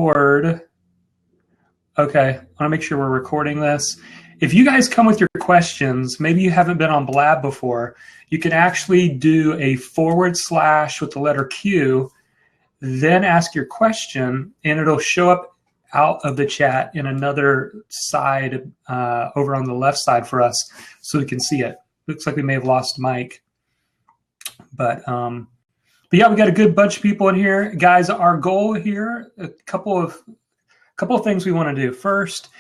record. Okay, I want to make sure we're recording this. If you guys come with your questions, maybe you haven't been on Blab before, you can actually do a / with the letter Q, then ask your question, and it'll show up out of the chat in another side over on the left side for us so we can see it. Looks like we may have lost Mike. But yeah, we got a good bunch of people in here. Guys, our goal here, a couple of things we want to do. First,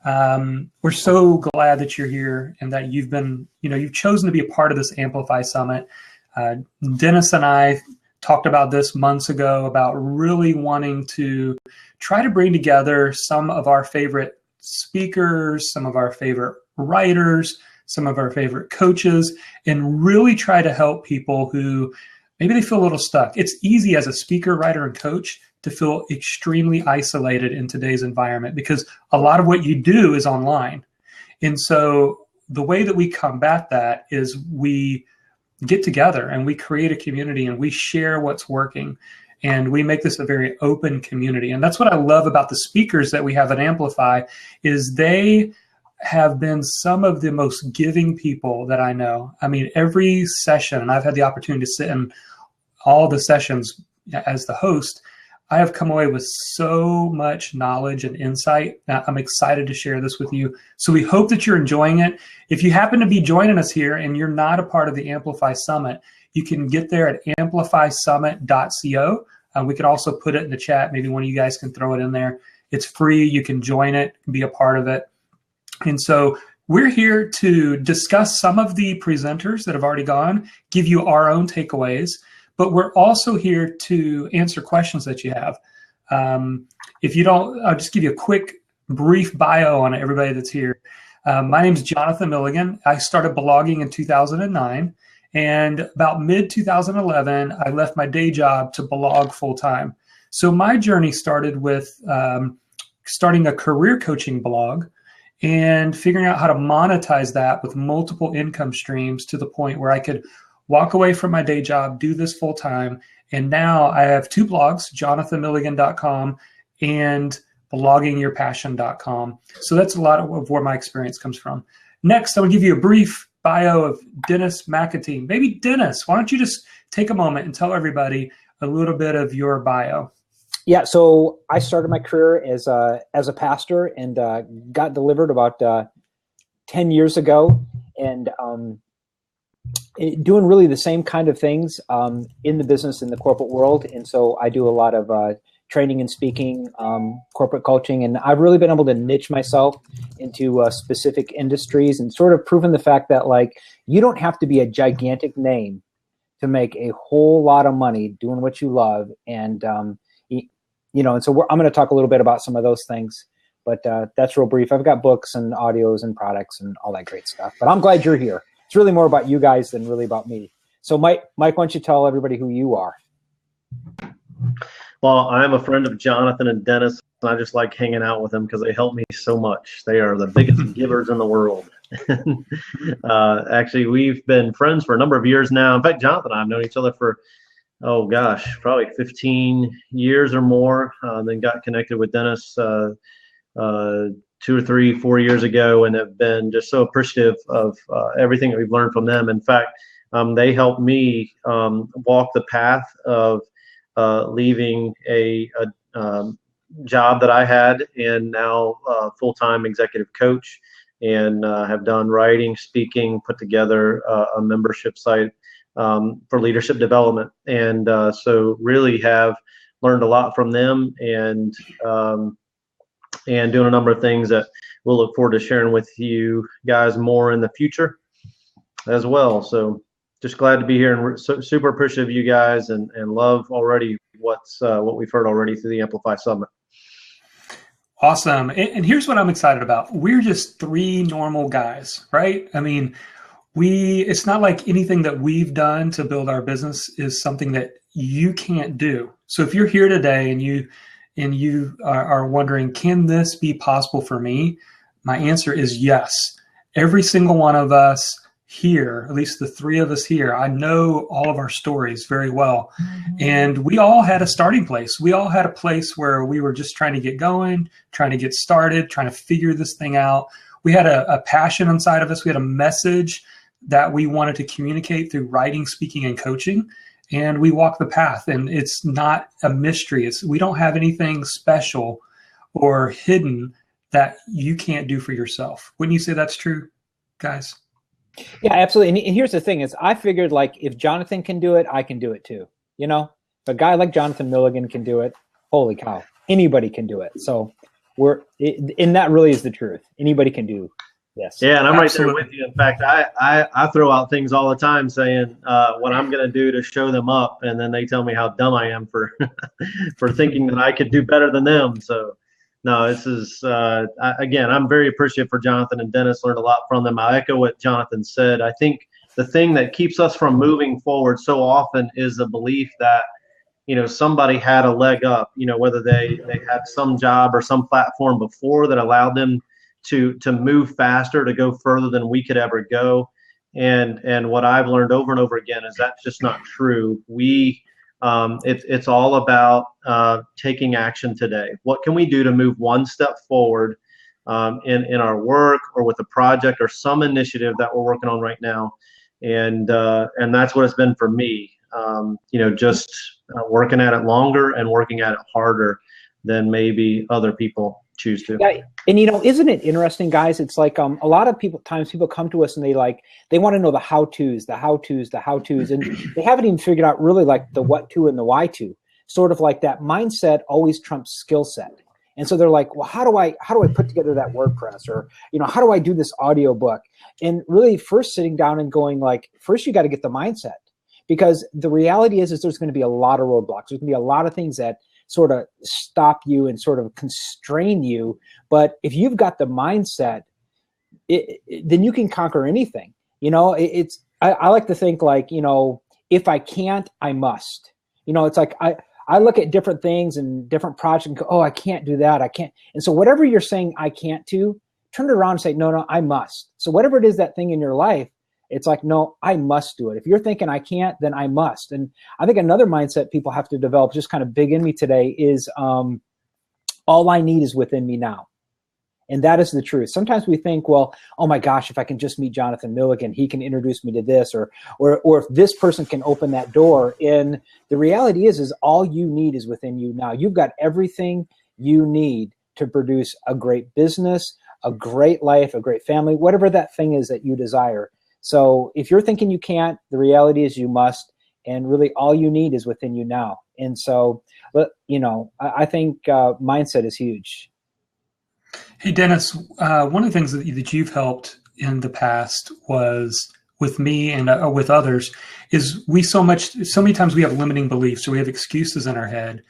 we're so glad that you're here and that you've chosen to be a part of this Amplify Summit. Dennis and I talked about this months ago about really wanting to try to bring together some of our favorite speakers, some of our favorite writers, some of our favorite coaches, and really try to help people who maybe they feel a little stuck. It's easy as a speaker, writer, and coach to feel extremely isolated in today's environment because a lot of what you do is online. And so the way that we combat that is we get together and we create a community and we share what's working. And we make this a very open community. And that's what I love about the speakers that we have at Amplify is they have been some of the most giving people that I know. I mean, every session, and I've had the opportunity to sit in all the sessions as the host, I have come away with so much knowledge and insight. I'm excited to share this with you. So we hope that you're enjoying it. If you happen to be joining us here and you're not a part of the Amplify Summit, you can get there at amplifysummit.co. We can also put it in the chat. Maybe one of you guys can throw it in there. It's free. You can join it, be a part of it. And so we're here to discuss some of the presenters that have already gone, give you our own takeaways, but we're also here to answer questions that you have. If you don't, I'll just give you a quick, brief bio on everybody that's here. My name is Jonathan Milligan. I started blogging in 2009. And about mid-2011, I left my day job to blog full-time. So my journey started with starting a career coaching blog and figuring out how to monetize that with multiple income streams to the point where I could walk away from my day job, do this full-time. And now I have two blogs, jonathanmilligan.com and bloggingyourpassion.com. So that's a lot of where my experience comes from. Next, I'm going to give you a brief bio of Dennis McAtee. Maybe Dennis, why don't you just take a moment and tell everybody a little bit of your bio? Yeah, so I started my career as a pastor and got delivered about 10 years ago, and doing really the same kind of things in the business, in the corporate world. And so I do a lot of training and speaking, corporate coaching, and I've really been able to niche myself into specific industries and sort of proven the fact that like you don't have to be a gigantic name to make a whole lot of money doing what you love. And and so I'm going to talk a little bit about some of those things, but that's real brief. I've got books and audios and products and all that great stuff, but I'm glad you're here. It's really more about you guys than really about me. So Mike, why don't you tell everybody who you are? Well, I'm a friend of Jonathan and Dennis, and I just like hanging out with them because they help me so much. They are the biggest givers in the world. Actually, we've been friends for a number of years now. In fact, Jonathan and I have known each other for, probably 15 years or more. Then got connected with Dennis 2 or 3, 4 years ago, and have been just so appreciative of everything that we've learned from them. In fact, they helped me walk the path of leaving a job that I had and now full-time executive coach, and have done writing, speaking, put together a membership site for leadership development. And so really have learned a lot from them, and doing a number of things that we'll look forward to sharing with you guys more in the future as well. So just glad to be here, and we're super appreciative of you guys, and love already what we've heard already through the Amplify Summit. Awesome. And here's what I'm excited about. We're just 3 normal guys, right? I mean, it's not like anything that we've done to build our business is something that you can't do. So if you're here today and you are wondering, can this be possible for me? My answer is yes. Every single one of us here, at least the three of us here, I know all of our stories very well. And we all had a starting place. We all had a place where we were just trying to get going, trying to get started, trying to figure this thing out. We had a passion inside of us. We had a message that we wanted to communicate through writing, speaking, and coaching. And we walked the path, and it's not a mystery. We don't have anything special or hidden that you can't do for yourself. Wouldn't you say that's true, guys? Yeah, absolutely. And here's the thing is I figured like if Jonathan can do it, I can do it too. You know, if a guy like Jonathan Milligan can do it, holy cow, anybody can do it. So and that really is the truth. Anybody can do this. Yeah, and I'm Absolutely. right there with you. In fact, I throw out things all the time saying what I'm going to do to show them up, and then they tell me how dumb I am for for thinking that I could do better than them. So, no, this is again, I'm very appreciative for Jonathan and Dennis. Learned a lot from them. I echo what Jonathan said. I think the thing that keeps us from moving forward so often is the belief that somebody had a leg up. Whether they had some job or some platform before that allowed them to move faster, to go further than we could ever go. And what I've learned over and over again is that's just not true. It's all about taking action today. What can we do to move one step forward in our work or with a project or some initiative that we're working on right now? And that's what it's been for me. Just working at it longer and working at it harder than maybe other people choose to. Yeah, and isn't it interesting, guys? It's like a lot of people come to us and they want to know the how-tos, and they haven't even figured out really like the what to and the why to. Sort of like that mindset always trumps skill set. And so they're like, well, how do I put together that WordPress, or how do I do this audiobook? And really first sitting down and going like, first you got to get the mindset, because the reality is there's going to be a lot of roadblocks. There's going to be a lot of things that sort of stop you and sort of constrain you. But if you've got the mindset, then you can conquer anything. I like to think like, if I can't, I must. It's like I look at different things and different projects and go, oh, I can't do that. I can't. And so whatever you're saying I can't do, turn it around and say, no, I must. So whatever it is, that thing in your life, it's like, no, I must do it. If you're thinking I can't, then I must. And I think another mindset people have to develop, just kind of big in me today, is all I need is within me now. And that is the truth. Sometimes we think, well, oh my gosh, if I can just meet Jonathan Milligan, he can introduce me to this, or if this person can open that door. And the reality is all you need is within you now. You've got everything you need to produce a great business, a great life, a great family, whatever that thing is that you desire. So if you're thinking you can't, the reality is you must, and really all you need is within you now. And so, I think mindset is huge. Hey, Dennis, one of the things that you've helped in the past was with me and with others is so many times we have limiting beliefs, or we have excuses in our head.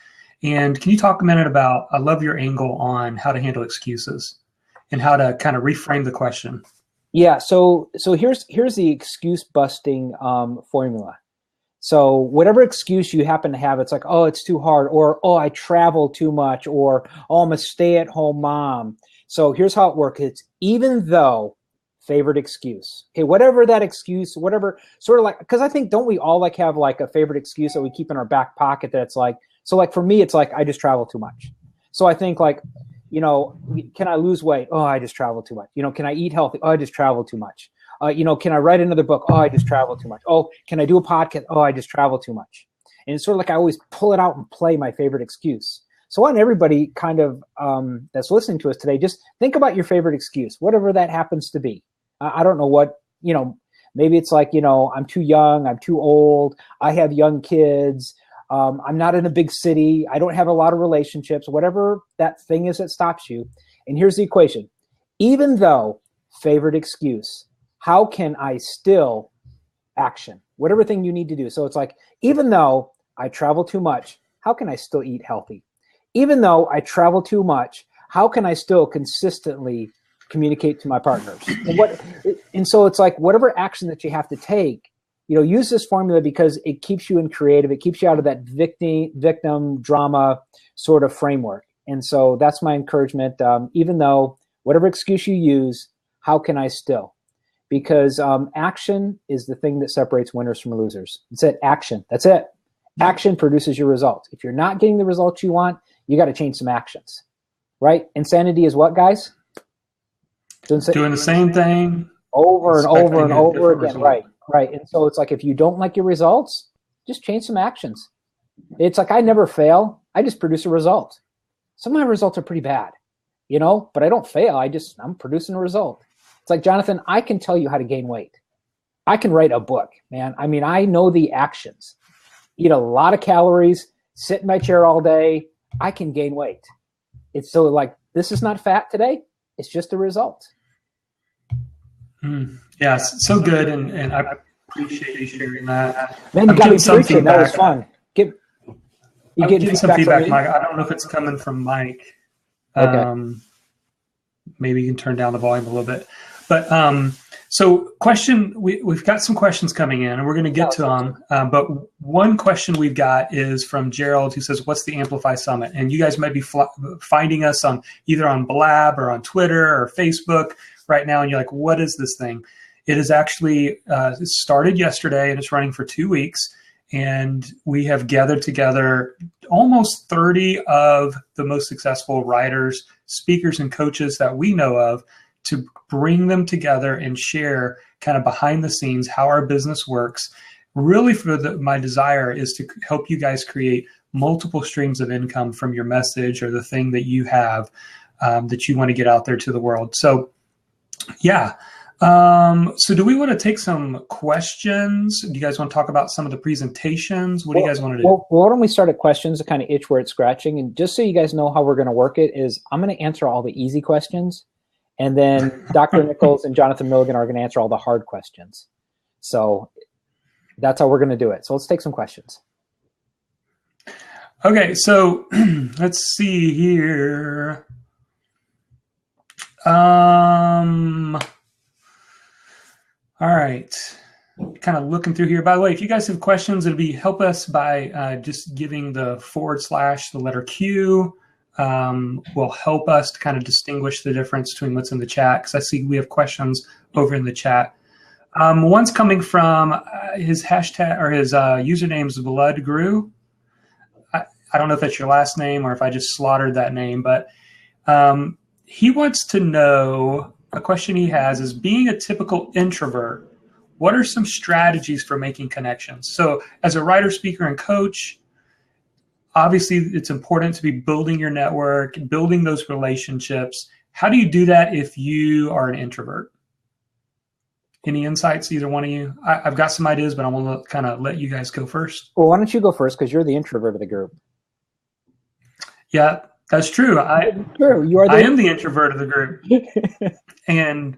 And can you talk a minute about, I love your angle on how to handle excuses and how to kind of reframe the question. Yeah, so here's the excuse busting formula. So whatever excuse you happen to have, it's like, oh, it's too hard, or oh, I travel too much, or oh, I'm a stay-at-home mom. So here's how it works. It's even though favorite excuse. Okay, whatever that excuse, whatever sort of like, because I think, don't we all like have like a favorite excuse that we keep in our back pocket that's like, so like for me, it's like I just travel too much. So I think like, can I lose weight? Oh, I just travel too much. Can I eat healthy? Oh, I just travel too much. Can I write another book? Oh, I just travel too much. Oh, can I do a podcast? Oh, I just travel too much. And it's sort of like I always pull it out and play my favorite excuse. So I want everybody kind of that's listening to us today, just think about your favorite excuse, whatever that happens to be. I don't know what, maybe it's like, I'm too young, I'm too old, I have young kids, I'm not in a big city, I don't have a lot of relationships, whatever that thing is that stops you. And here's the equation. Even though favorite excuse, how can I still action? Whatever thing you need to do. So it's like, even though I travel too much, how can I still eat healthy? Even though I travel too much, how can I still consistently communicate to my partners? And so it's like, whatever action that you have to take, use this formula, because it keeps you in creative. It keeps you out of that victim drama sort of framework. And so that's my encouragement. Even though whatever excuse you use, how can I still? because action is the thing that separates winners from losers. It's it. Action. That's it. Action produces your result. If you're not getting the results you want, you got to change some actions, right? Insanity is what, guys? Doing the same thing over and over and over again. Result. Right. And so it's like, if you don't like your results, just change some actions. It's like, I never fail. I just produce a result. Some of my results are pretty bad, but I don't fail. I'm producing a result. It's like, Jonathan, I can tell you how to gain weight. I can write a book, man. I mean, I know the actions. Eat a lot of calories, sit in my chair all day. I can gain weight. It's so like, this is not fat today. It's just a result. Yeah, so good. And I appreciate you sharing that. Man, you got me preaching. That was fun. You getting some feedback, Mike. I don't know if it's coming from Mike. Okay. Maybe you can turn down the volume a little bit. But so question, we've got some questions coming in, and we're going to get to them. But one question we've got is from Gerald, who says, "What's the Amplify Summit?" And you guys might be finding us on either on Blab or on Twitter or Facebook right now, and you're like, "What is this thing?" It is actually it started yesterday, and it's running for 2 weeks. And we have gathered together almost 30 of the most successful writers, speakers, and coaches that we know of to bring them together and share kind of behind the scenes how our business works. Really, my desire is to help you guys create multiple streams of income from your message or the thing that you have that you want to get out there to the world. So, yeah. So do we want to take some questions? Do you guys want to talk about some of the presentations? What do you guys want to do? Well, why don't we start at questions to kind of itch where it's scratching? And just so you guys know how we're going to work it is, I'm going to answer all the easy questions. And then Dr. Nichols and Jonathan Milligan are going to answer all the hard questions. So that's how we're going to do it. So let's take some questions. Okay, so let's see here. All right, kind of looking through here. By the way, if you guys have questions, help us by just giving the / the letter Q. Will help us to kind of distinguish the difference between what's in the chat, because I see we have questions over in the chat. One's coming from his hashtag or his username is Blood Grew. I don't know if that's your last name or if I just slaughtered that name, but he wants to know, a question he has is, being a typical introvert, what are some strategies for making connections? So as a writer, speaker, and coach, obviously it's important to be building your network, building those relationships. How do you do that if you are an introvert? Any insights, either one of you? I've got some ideas, but I want to kind of let you guys go first. Well, why don't you go first, because you're the introvert of the group. Yeah, that's true. True. You are. I am the introvert of the group. and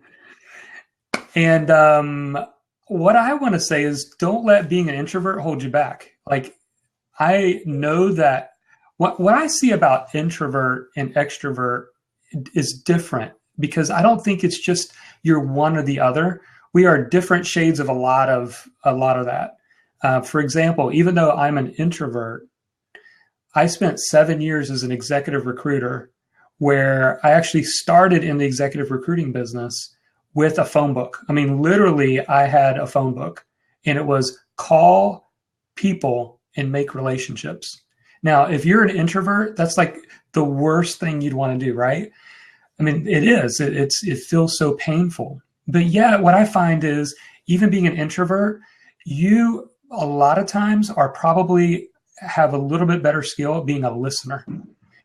what I want to say is, don't let being an introvert hold you back. Like, I know that what I see about introvert and extrovert is different, because I don't think it's just you're one or the other. We are different shades of a lot of that. For example, even though I'm an introvert, I spent 7 years as an executive recruiter, where I actually started in the executive recruiting business with a phone book. I mean, literally, I had a phone book, and it was call people and make relationships. Now, if you're an introvert, that's like the worst thing you'd want to do, right? I mean, it is. It feels so painful. But yeah, what I find is, even being an introvert, you a lot of times are probably have a little bit better skill at being a listener.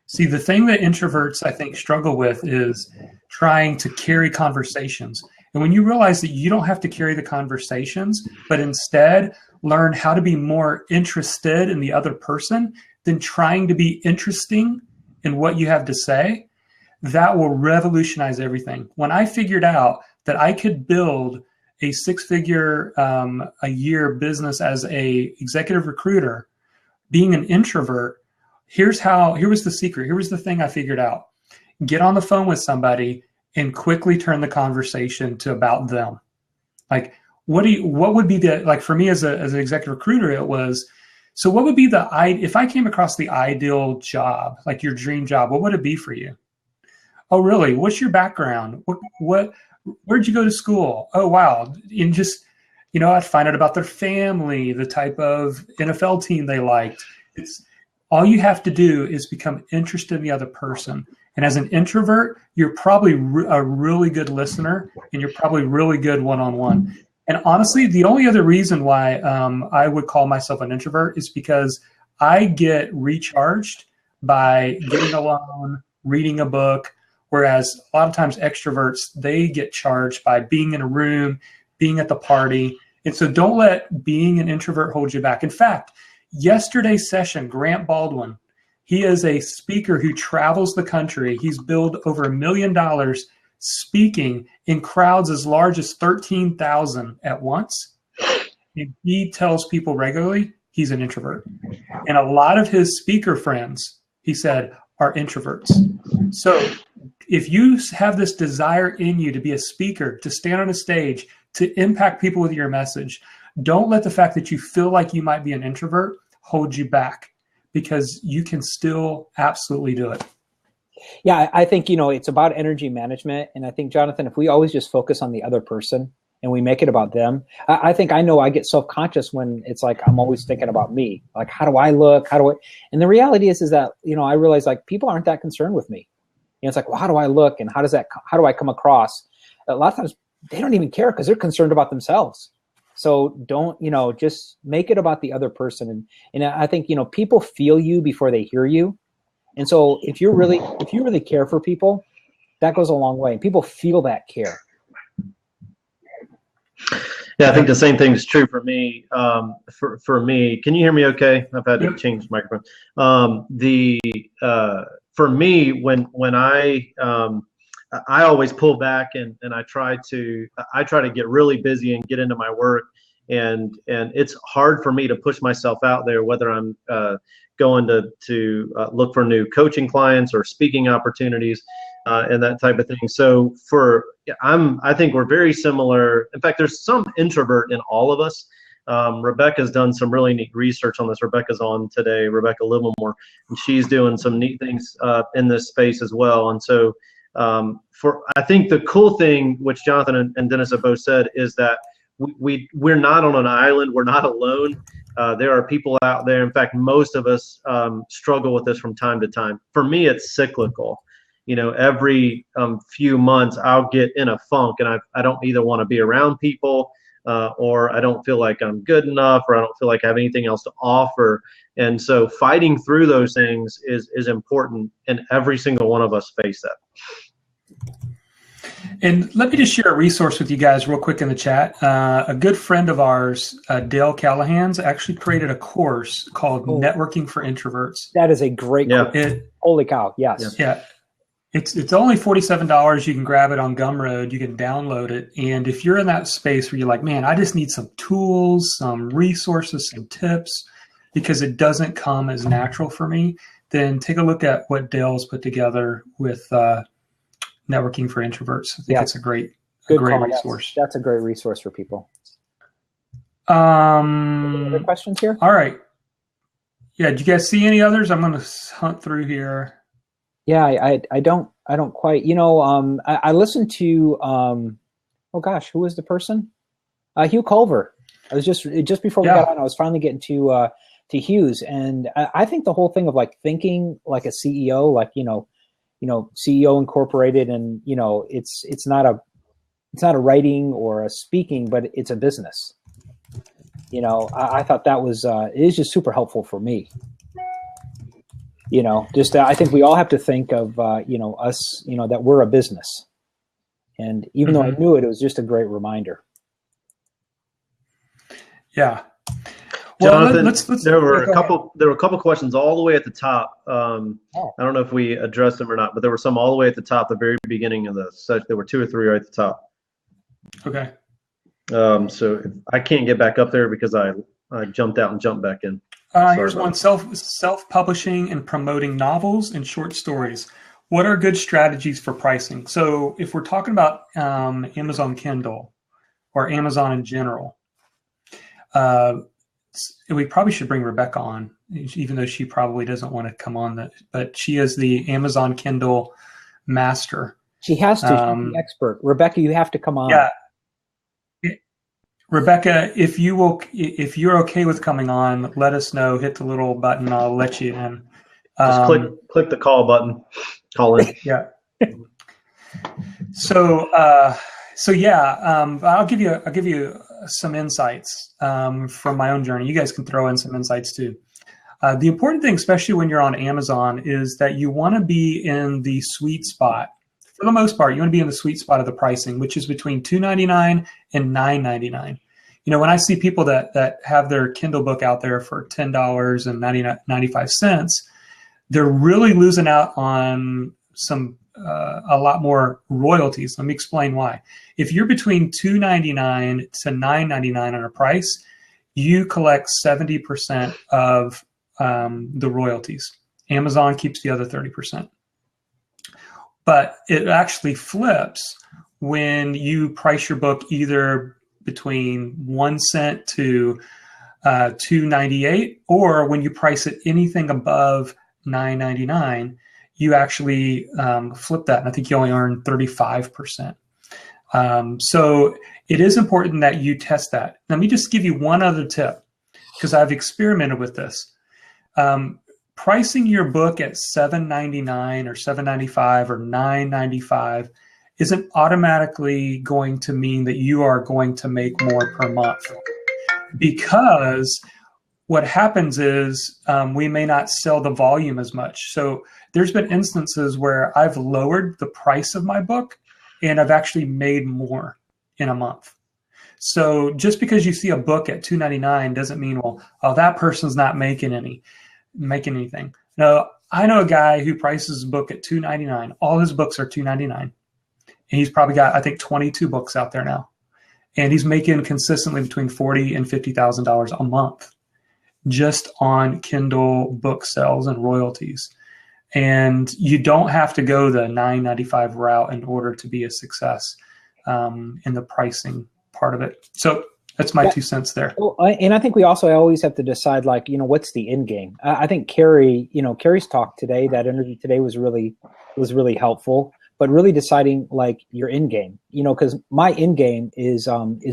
See, the thing that introverts, I think, struggle with is trying to carry conversations. And when you realize that you don't have to carry the conversations, but instead learn how to be more interested in the other person than trying to be interesting in what you have to say, that will revolutionize everything. When I figured out that I could build a 6-figure a year business as a executive recruiter, being an introvert, here was the secret. Here was the thing I figured out. Get on the phone with somebody and quickly turn the conversation to about them. Like, what would be the, like, for me as an executive recruiter, it was, so what would be if I came across the ideal job, like your dream job, what would it be for you? Oh, really? What's your background? What Where'd you go to school? Oh, wow. And just, I'd find out about their family, the type of NFL team they liked. It's all you have to do is become interested in the other person. And as an introvert, you're probably a really good listener, and you're probably really good one-on-one. And honestly, the only other reason why I would call myself an introvert is because I get recharged by getting alone, reading a book, whereas a lot of times extroverts, they get charged by being in a room, being at the party. And so don't let being an introvert hold you back. In fact, yesterday's session, Grant Baldwin, he is a speaker who travels the country. He's billed over $1 million speaking in crowds as large as 13,000 at once. And he tells people regularly he's an introvert. And a lot of his speaker friends, he said, are introverts. So if you have this desire in you to be a speaker, to stand on a stage, to impact people with your message, don't let the fact that you feel like you might be an introvert hold you back, because you can still absolutely do it. Yeah, I think, it's about energy management. And I think, Jonathan, if we always just focus on the other person and we make it about them, I think I know I get self-conscious when it's like I'm always thinking about me. Like, how do I look? And the reality is that, I realize like people aren't that concerned with me. It's like, well, how do I look? And how do I come across? A lot of times they don't even care because they're concerned about themselves. So don't, just make it about the other person. And I think, people feel you before they hear you. And so if you really care for people, that goes a long way. And people feel that care. Yeah, I think the same thing is true for me. For me, can you hear me okay? I've had to change the microphone. For me, when I always pull back and I try to get really busy and get into my work, and it's hard for me to push myself out there, whether I'm going to look for new coaching clients or speaking opportunities and that type of thing. So I think we're very similar. In fact, there's some introvert in all of us. Rebecca's done some really neat research on this. Rebecca's on today, Rebecca Livermore, and she's doing some neat things in this space as well. And so I think the cool thing, which Jonathan and Dennis have both said, is that we're not on an island. We're not alone. There are people out there. In fact, most of us struggle with this from time to time. For me, it's cyclical. Every few months I'll get in a funk, and I don't either want to be around people or I don't feel like I'm good enough, or I don't feel like I have anything else to offer. And so fighting through those things is important, and every single one of us face that. And let me just share a resource with you guys real quick in the chat. A good friend of ours, Dale Callahan's, actually created a course called Networking for Introverts. That is a great course. Holy cow, yes. Yeah. It's only $47. You can grab it on Gumroad. You can download it. And if you're in that space where you're like, man, I just need some tools, some resources, some tips, because it doesn't come as natural for me, then take a look at what Dale's put together with Networking for Introverts. I think it's a great resource. That's a great resource for people. Any other questions here? All right. Yeah. Do you guys see any others? I'm going to hunt through here. Yeah, I don't quite, I listened to, who was the person? Hugh Culver. I was just before we got on, I was finally getting to Hughes. And I think the whole thing of like thinking like a CEO, like, CEO Incorporated, and, it's not a writing or a speaking, but it's a business. I thought that was, it is just super helpful for me. I think we all have to think of, us, that we're a business. And even though I knew it, it was just a great reminder. Yeah. Well, Jonathan, there were a couple questions all the way at the top. I don't know if we addressed them or not, but there were some all the way at the top, the very beginning of the session. There were 2 or 3 right at the top. Okay. So I can't get back up there because I jumped out and jumped back in. Here's one: self-publishing and promoting novels and short stories. What are good strategies for pricing? So if we're talking about Amazon Kindle or Amazon in general, we probably should bring Rebecca on, even though she probably doesn't want to come on. But she is the Amazon Kindle master. She has to. She's the expert. Rebecca, you have to come on. Yeah. Rebecca, if you're okay with coming on, let us know. Hit the little button. I'll let you in. Just click the call button. Call in. Yeah. So yeah, I'll give you some insights from my own journey. You guys can throw in some insights too. The important thing, especially when you're on Amazon, is that you want to be in the sweet spot. For the most part, you want to be in the sweet spot of the pricing, which is between $2.99 and $9.99. When I see people that have their Kindle book out there for $10.95, they're really losing out on a lot more royalties. Let me explain why. If you're between $2.99 to $9.99 on a price, you collect 70% of the royalties. Amazon keeps the other 30%. But it actually flips when you price your book either between 1 cent to $2.98, or when you price it anything above $9.99, you actually flip that, and I think you only earn 35%. So it is important that you test that. Let me just give you one other tip, because I've experimented with this. Pricing your book at $7.99 or $7.95 or $9.95 isn't automatically going to mean that you are going to make more per month, because what happens is we may not sell the volume as much. So there's been instances where I've lowered the price of my book and I've actually made more in a month. So just because you see a book at $2.99 doesn't mean, well, that person's not making anything. No, I know a guy who prices his book at $2.99. All his books are $2.99. And he's probably got, I think, 22 books out there now. And he's making consistently between $40,000 and $50,000 a month just on Kindle book sales and royalties. And you don't have to go the $9.95 route in order to be a success in the pricing part of it. So that's my 2 cents there. Well, and I think we also always have to decide, what's the end game? I think Carrie's talk today, that interview today was really helpful, but really deciding your end game, because my end game is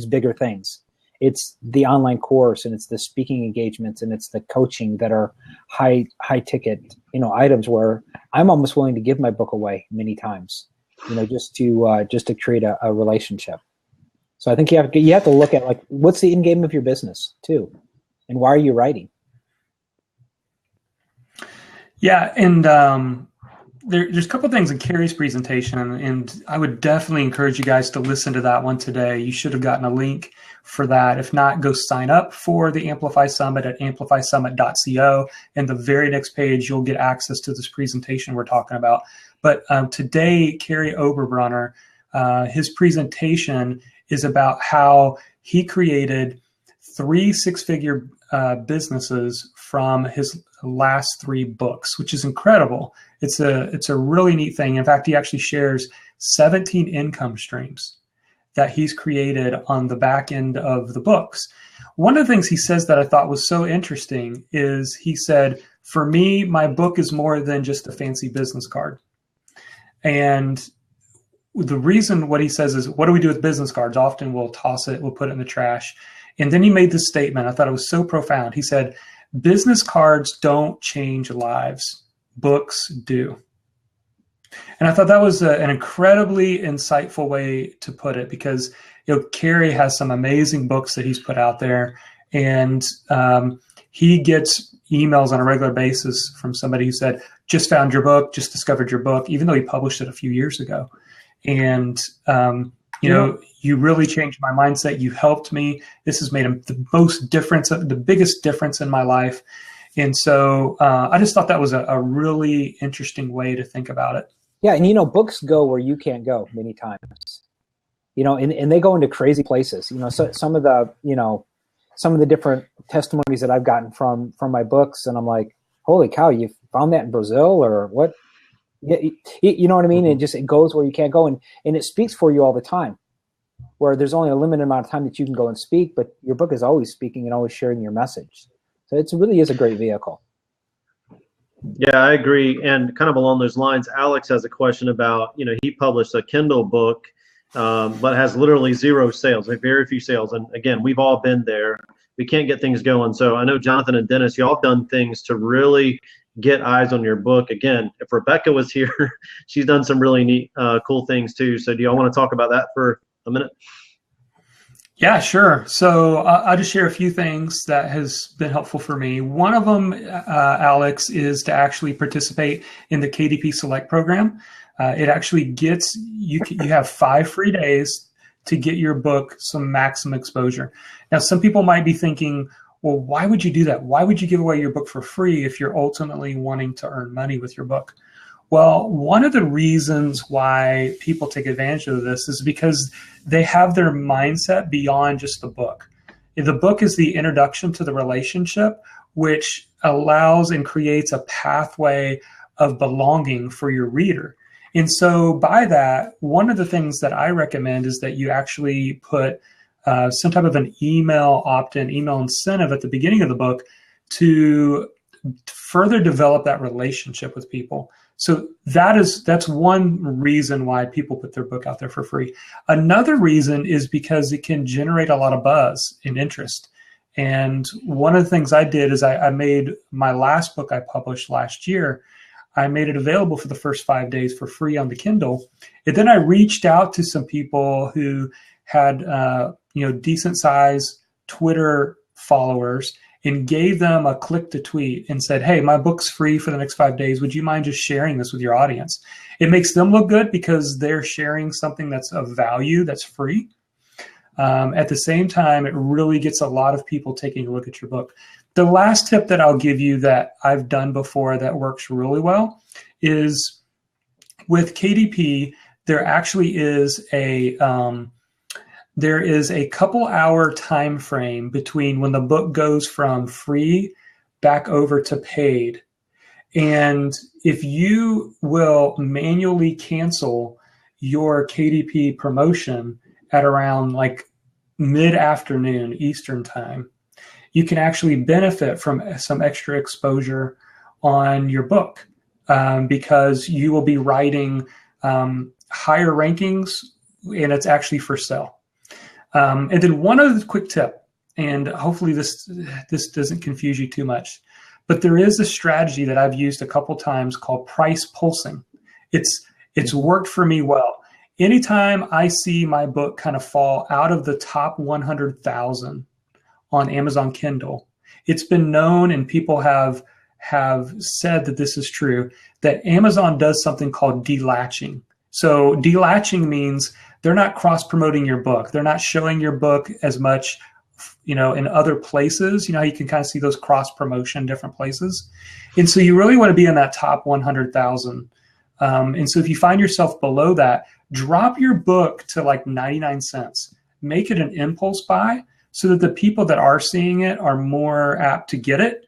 bigger things. It's the online course, and it's the speaking engagements, and it's the coaching that are high ticket, items where I'm almost willing to give my book away many times, just to create a relationship. So I think you have to look at what's the end game of your business too, and why are you writing? Yeah, and there's a couple of things in Carrie's presentation, and I would definitely encourage you guys to listen to that one today. You should have gotten a link for that. If not, go sign up for the Amplify Summit at amplifysummit.co. And the very next page, you'll get access to this presentation we're talking about. But today, Carrie Oberbrunner, his presentation is about how he created 3 six-figure businesses from his last 3 books, which is incredible. It's a really neat thing. In fact, he actually shares 17 income streams that he's created on the back end of the books. One of the things he says that I thought was so interesting is he said, for me, my book is more than just a fancy business card. And the reason what he says is, what do we do with business cards? Often we'll toss it, we'll put it in the trash. And then he made this statement. I thought it was so profound. He said, business cards don't change lives. Books do. And I thought that was an incredibly insightful way to put it, because Carrie has some amazing books that he's put out there, and he gets emails on a regular basis from somebody who said, just found your book, just discovered your book, even though he published it a few years ago. And you really changed my mindset. You helped me. This has made the biggest difference in my life. And so I just thought that was a really interesting way to think about it. Yeah. And, books go where you can't go many times, and they go into crazy places, so some of the different testimonies that I've gotten from my books. And I'm like, holy cow, you found that in Brazil or what? You know what I mean? It goes where you can't go. And it speaks for you all the time, where there's only a limited amount of time that you can go and speak, but your book is always speaking and always sharing your message. So it really is a great vehicle. Yeah, I agree. And kind of along those lines, Alex has a question about, he published a Kindle book, but has literally zero sales, like very few sales. And again, we've all been there. We can't get things going. So I know Jonathan and Dennis, y'all have done things to really get eyes on your book. Again, if Rebecca was here, she's done some really neat, cool things too. So do y'all want to talk about that for a minute? Yeah, sure. So I'll just share a few things that has been helpful for me. One of them, Alex, is to actually participate in the KDP Select program. It actually gets you have 5 free days to get your book some maximum exposure. Now, some people might be thinking, well, why would you do that? Why would you give away your book for free if you're ultimately wanting to earn money with your book? Well, one of the reasons why people take advantage of this is because they have their mindset beyond just the book. The book is the introduction to the relationship, which allows and creates a pathway of belonging for your reader. And so by that, one of the things that I recommend is that you actually put some type of an email opt-in, email incentive at the beginning of the book to further develop that relationship with people. So that's one reason why people put their book out there for free. Another reason is because it can generate a lot of buzz and interest. And one of the things I did is I made my last book I published last year, I made it available for the first 5 days for free on the Kindle. And then I reached out to some people who had decent size Twitter followers and gave them a click to tweet and said, hey, my book's free for the next 5 days. Would you mind just sharing this with your audience? It makes them look good because they're sharing something that's of value, that's free. At the same time, it really gets a lot of people taking a look at your book. The last tip that I'll give you that I've done before that works really well is with KDP, there actually is a couple hour time frame between when the book goes from free back over to paid. And if you will manually cancel your KDP promotion at around like mid-afternoon Eastern time, you can actually benefit from some extra exposure on your book because you will be writing higher rankings and it's actually for sale. And then one other quick tip, and hopefully this doesn't confuse you too much, but there is a strategy that I've used a couple times called price pulsing. It's worked for me well. Anytime I see my book kind of fall out of the top 100,000 on Amazon Kindle, it's been known and people have said that this is true, that Amazon does something called delatching. So delatching means they're not cross-promoting your book. They're not showing your book as much, in other places. You can kind of see those cross-promotion different places. And so you really want to be in that top 100,000. And so if you find yourself below that, drop your book to like 99 cents. Make it an impulse buy so that the people that are seeing it are more apt to get it.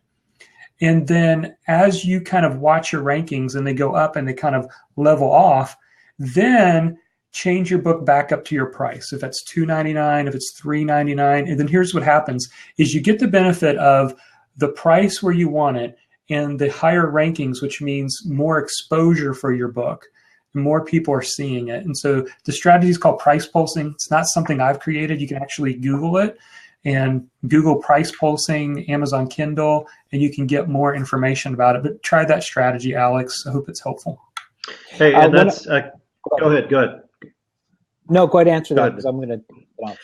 And then as you kind of watch your rankings and they go up and they kind of level off, then change your book back up to your price. If it's $2.99, if it's $3.99, and then here's what happens is you get the benefit of the price where you want it and the higher rankings, which means more exposure for your book. More people are seeing it. And so the strategy is called price pulsing. It's not something I've created. You can actually Google it and Google price pulsing, Amazon Kindle, and you can get more information about it. But try that strategy, Alex. I hope it's helpful. Hey, and that's go ahead. No, go ahead and answer that because I'm going to bounce.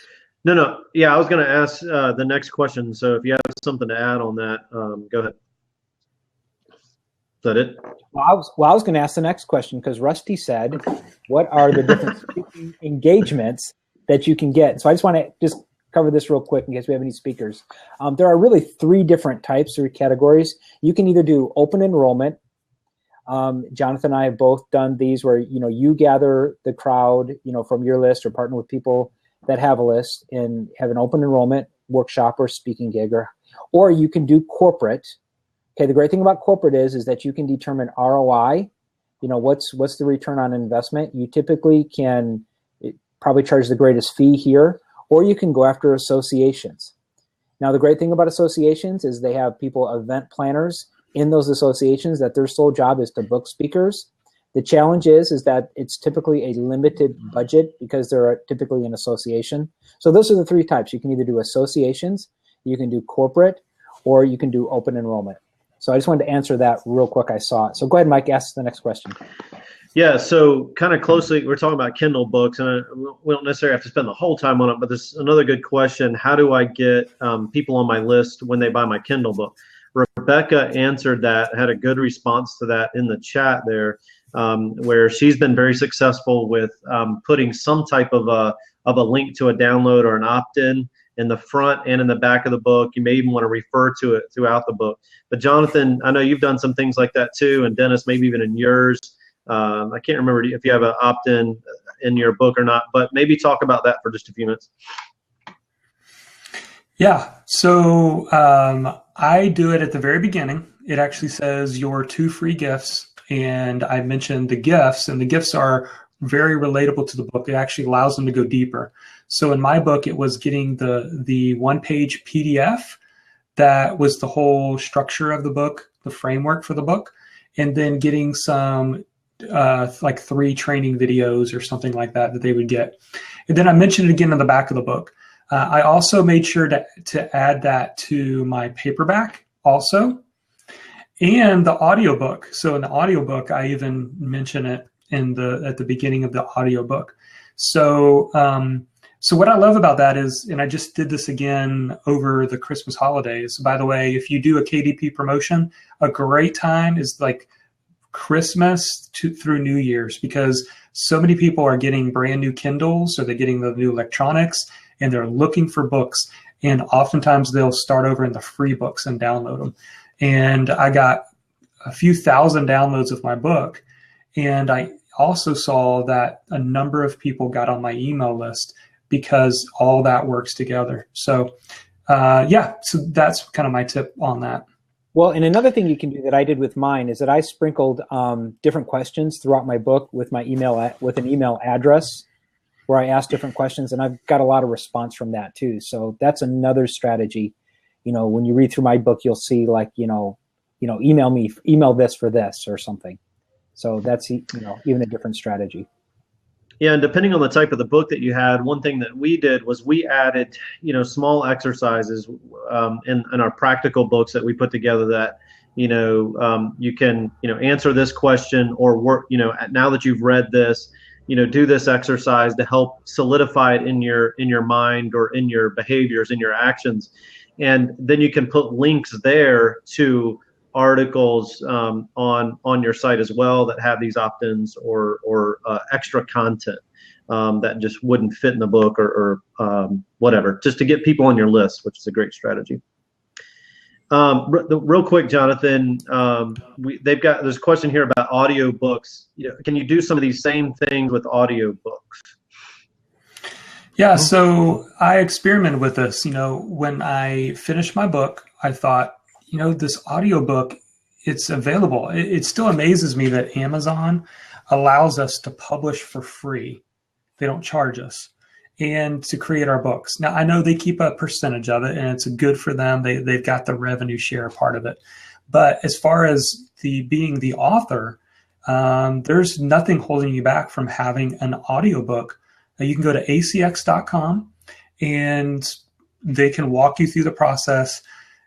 No. Yeah, I was going to ask the next question. So if you have something to add on that, go ahead. Is that it? Well, I was going to ask the next question because Rusty said, what are the different speaking engagements that you can get? So I just want to just cover this real quick in case we have any speakers. There are really 3 different types or categories. You can either do open enrollment. Jonathan and I have both done these where, you gather the crowd, from your list or partner with people that have a list and have an open enrollment workshop or speaking gig, or you can do corporate. Okay. The great thing about corporate is that you can determine ROI, what's the return on investment. You typically can probably charge the greatest fee here, or you can go after associations. Now, the great thing about associations is they have event planners, in those associations that their sole job is to book speakers. The challenge is that it's typically a limited budget because they're typically an association. So those are the three types. You can either do associations, you can do corporate, or you can do open enrollment. So I just wanted to answer that real quick. I saw it. So go ahead, Mike, ask the next question. Yeah, so kind of closely, we're talking about Kindle books, and we don't necessarily have to spend the whole time on it, but this is another good question. How do I get people on my list when they buy my Kindle book? Rebecca answered that, had a good response to that in the chat there, where she's been very successful with putting some type of a link to a download or an opt-in in the front and in the back of the book. You may even want to refer to it throughout the book. But Jonathan, I know you've done some things like that too, and Dennis, maybe even in yours. I can't remember if you have an opt-in in your book or not, but maybe talk about that for just a few minutes. Yeah, so I do it at the very beginning. It actually says your 2 free gifts, and I mentioned the gifts, and the gifts are very relatable to the book. It actually allows them to go deeper. So in my book, it was getting the one-page PDF that was the whole structure of the book, the framework for the book, and then getting some like 3 training videos or something like that they would get. And then I mentioned it again in the back of the book. I also made sure to add that to my paperback also, and the audiobook. So in the audiobook, I even mention it at the beginning of the audiobook. So so what I love about that is, and I just did this again over the Christmas holidays. By the way, if you do a KDP promotion, a great time is like Christmas through New Year's, because so many people are getting brand new Kindles, or they're getting the new electronics, and they're looking for books. And oftentimes they'll start over in the free books and download them. And I got a few thousand downloads of my book. And I also saw that a number of people got on my email list because all that works together. So so that's kind of my tip on that. Well, and another thing you can do that I did with mine is that I sprinkled different questions throughout my book with my with an email address where I asked different questions, and I've got a lot of response from that too. So that's another strategy. When you read through my book, you'll see like, email this for this or something. So that's, even a different strategy. Yeah, and depending on the type of the book that you had, one thing that we did was we added, small exercises in our practical books that we put together that, you can, answer this question or work, now that you've read this, do this exercise to help solidify it in your mind or in your behaviors, in your actions. And then you can put links there to articles on your site as well that have these opt-ins or extra content that just wouldn't fit in the book or whatever, just to get people on your list, which is a great strategy. Real quick, Jonathan, there's a question here about audiobooks. Can you do some of these same things with audiobooks? Yeah, so I experimented with this. When I finished my book, I thought, this audiobook, it's available. It still amazes me that Amazon allows us to publish for free. They don't charge us, and to create our books. Now, I know they keep a percentage of it, and it's good for them. They've got the revenue share part of it. But as far as being the author, there's nothing holding you back from having an audiobook. You can go to acx.com, and they can walk you through the process.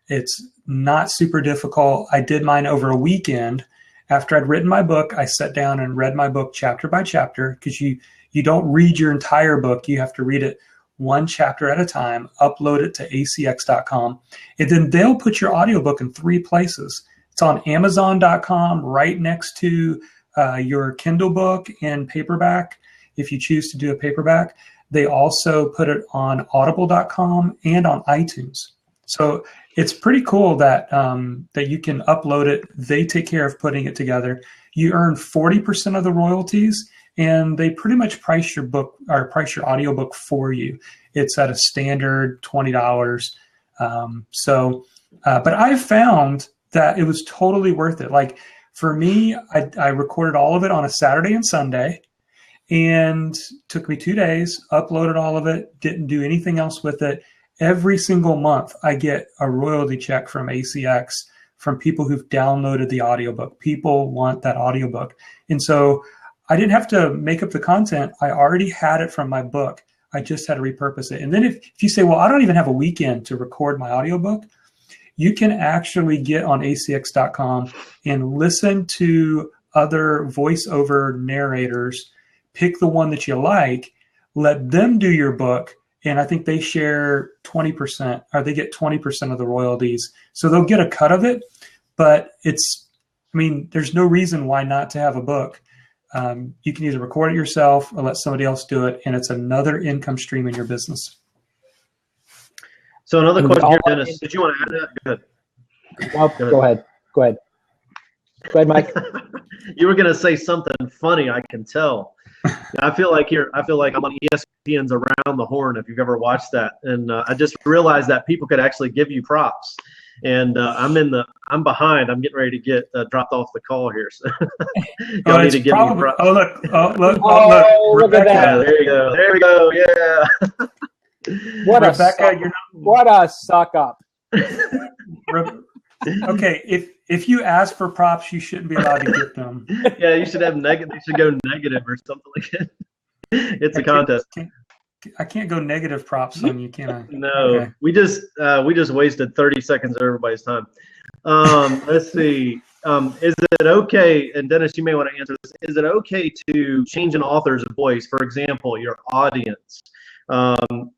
It's not super difficult. I did mine over a weekend. After I'd written my book, I sat down and read my book chapter by chapter, because you don't read your entire book. You have to read it one chapter at a time, upload it to acx.com, and then they'll put your audiobook in 3 places. It's on amazon.com right next to your Kindle book and paperback, if you choose to do a paperback. They also put it on audible.com and on iTunes. So it's pretty cool that you can upload it. They take care of putting it together. You earn 40% of the royalties, and they pretty much price your book or price your audiobook for you. It's at a standard $20. But I've found that it was totally worth it. Like for me, I recorded all of it on a Saturday and Sunday, and took me 2 days, uploaded all of it, didn't do anything else with it. Every single month, I get a royalty check from ACX from people who've downloaded the audiobook. People want that audiobook. And so I didn't have to make up the content. I already had it from my book. I just had to repurpose it. And then if you say, well, I don't even have a weekend to record my audiobook, you can actually get on acx.com and listen to other voiceover narrators, pick the one that you like, let them do your book. And I think they share 20%, or they get 20% of the royalties. So they'll get a cut of it, but there's no reason why not to have a book. You can either record it yourself or let somebody else do it, and it's another income stream in your business. So another question here, Dennis. Did you want to add that? Go ahead. Go ahead, Mike. You were going to say something funny, I can tell. I feel like I'm on ESPN's Around the Horn, if you've ever watched that. And I just realized that people could actually give you props. And I'm behind. I'm getting ready to get dropped off the call here. So y'all need to give me props. Look at that. Yeah, there you go. There we go. Yeah. What a suck up. Okay, if you ask for props, you shouldn't be allowed to get them. Yeah, you should have negative. You should go negative or something like that. It's a contest. I can't go negative props on you, can I? No, okay. we just wasted 30 seconds of everybody's time. Let's see. Is it okay? And Dennis, you may want to answer this. Is it okay to change an author's voice? For example, your audience, when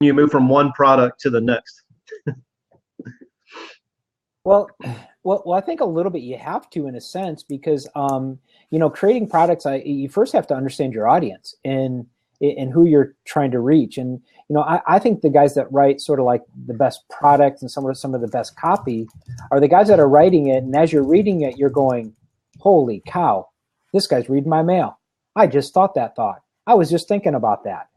you move from one product to the next. Well, I think a little bit you have to, in a sense, because creating products, you first have to understand your audience and who you're trying to reach. And I think the guys that write sort of like the best product and some of the best copy are the guys that are writing it. And as you're reading it, you're going, "Holy cow, this guy's reading my mail. I just thought that thought. I was just thinking about that."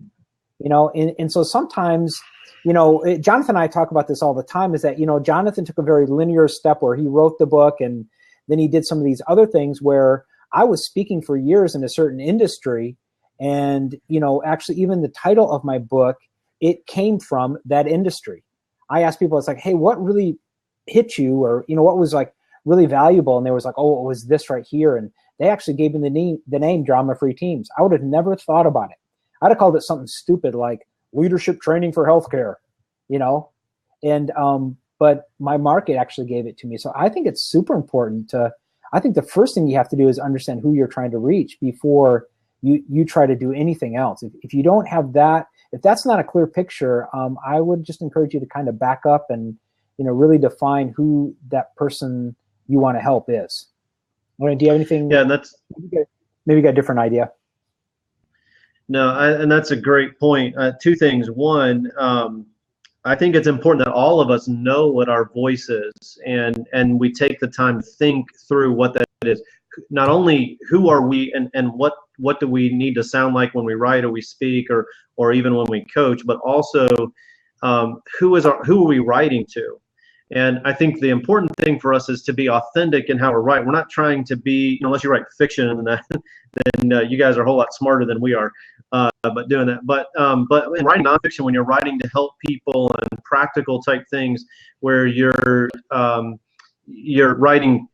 And so sometimes. Jonathan and I talk about this all the time, is that, Jonathan took a very linear step where he wrote the book and then he did some of these other things where I was speaking for years in a certain industry. And, actually even the title of my book, it came from that industry. I asked people, it's like, hey, what really hit you? Or, what was like really valuable? And they was like, oh, it was this right here. And they actually gave me the name Drama Free Teams. I would have never thought about it. I'd have called it something stupid like leadership training for healthcare, but my market actually gave it to me. So I think it's super important I think the first thing you have to do is understand who you're trying to reach before you try to do anything else. If you don't have that, if that's not a clear picture, I would just encourage you to kind of back up and, really define who that person you want to help is. Do you have anything? Yeah, maybe you got a different idea. No, and that's a great point. Two things. One, I think it's important that all of us know what our voice is, and we take the time to think through what that is. Not only who are we and what do we need to sound like when we write or we speak or even when we coach, but also who are we writing to? And I think the important thing for us is to be authentic in how we're writing. We're not trying to be, unless you write fiction, and then you guys are a whole lot smarter than we are. But doing that, but in writing nonfiction, when you're writing to help people and practical type things, where you're writing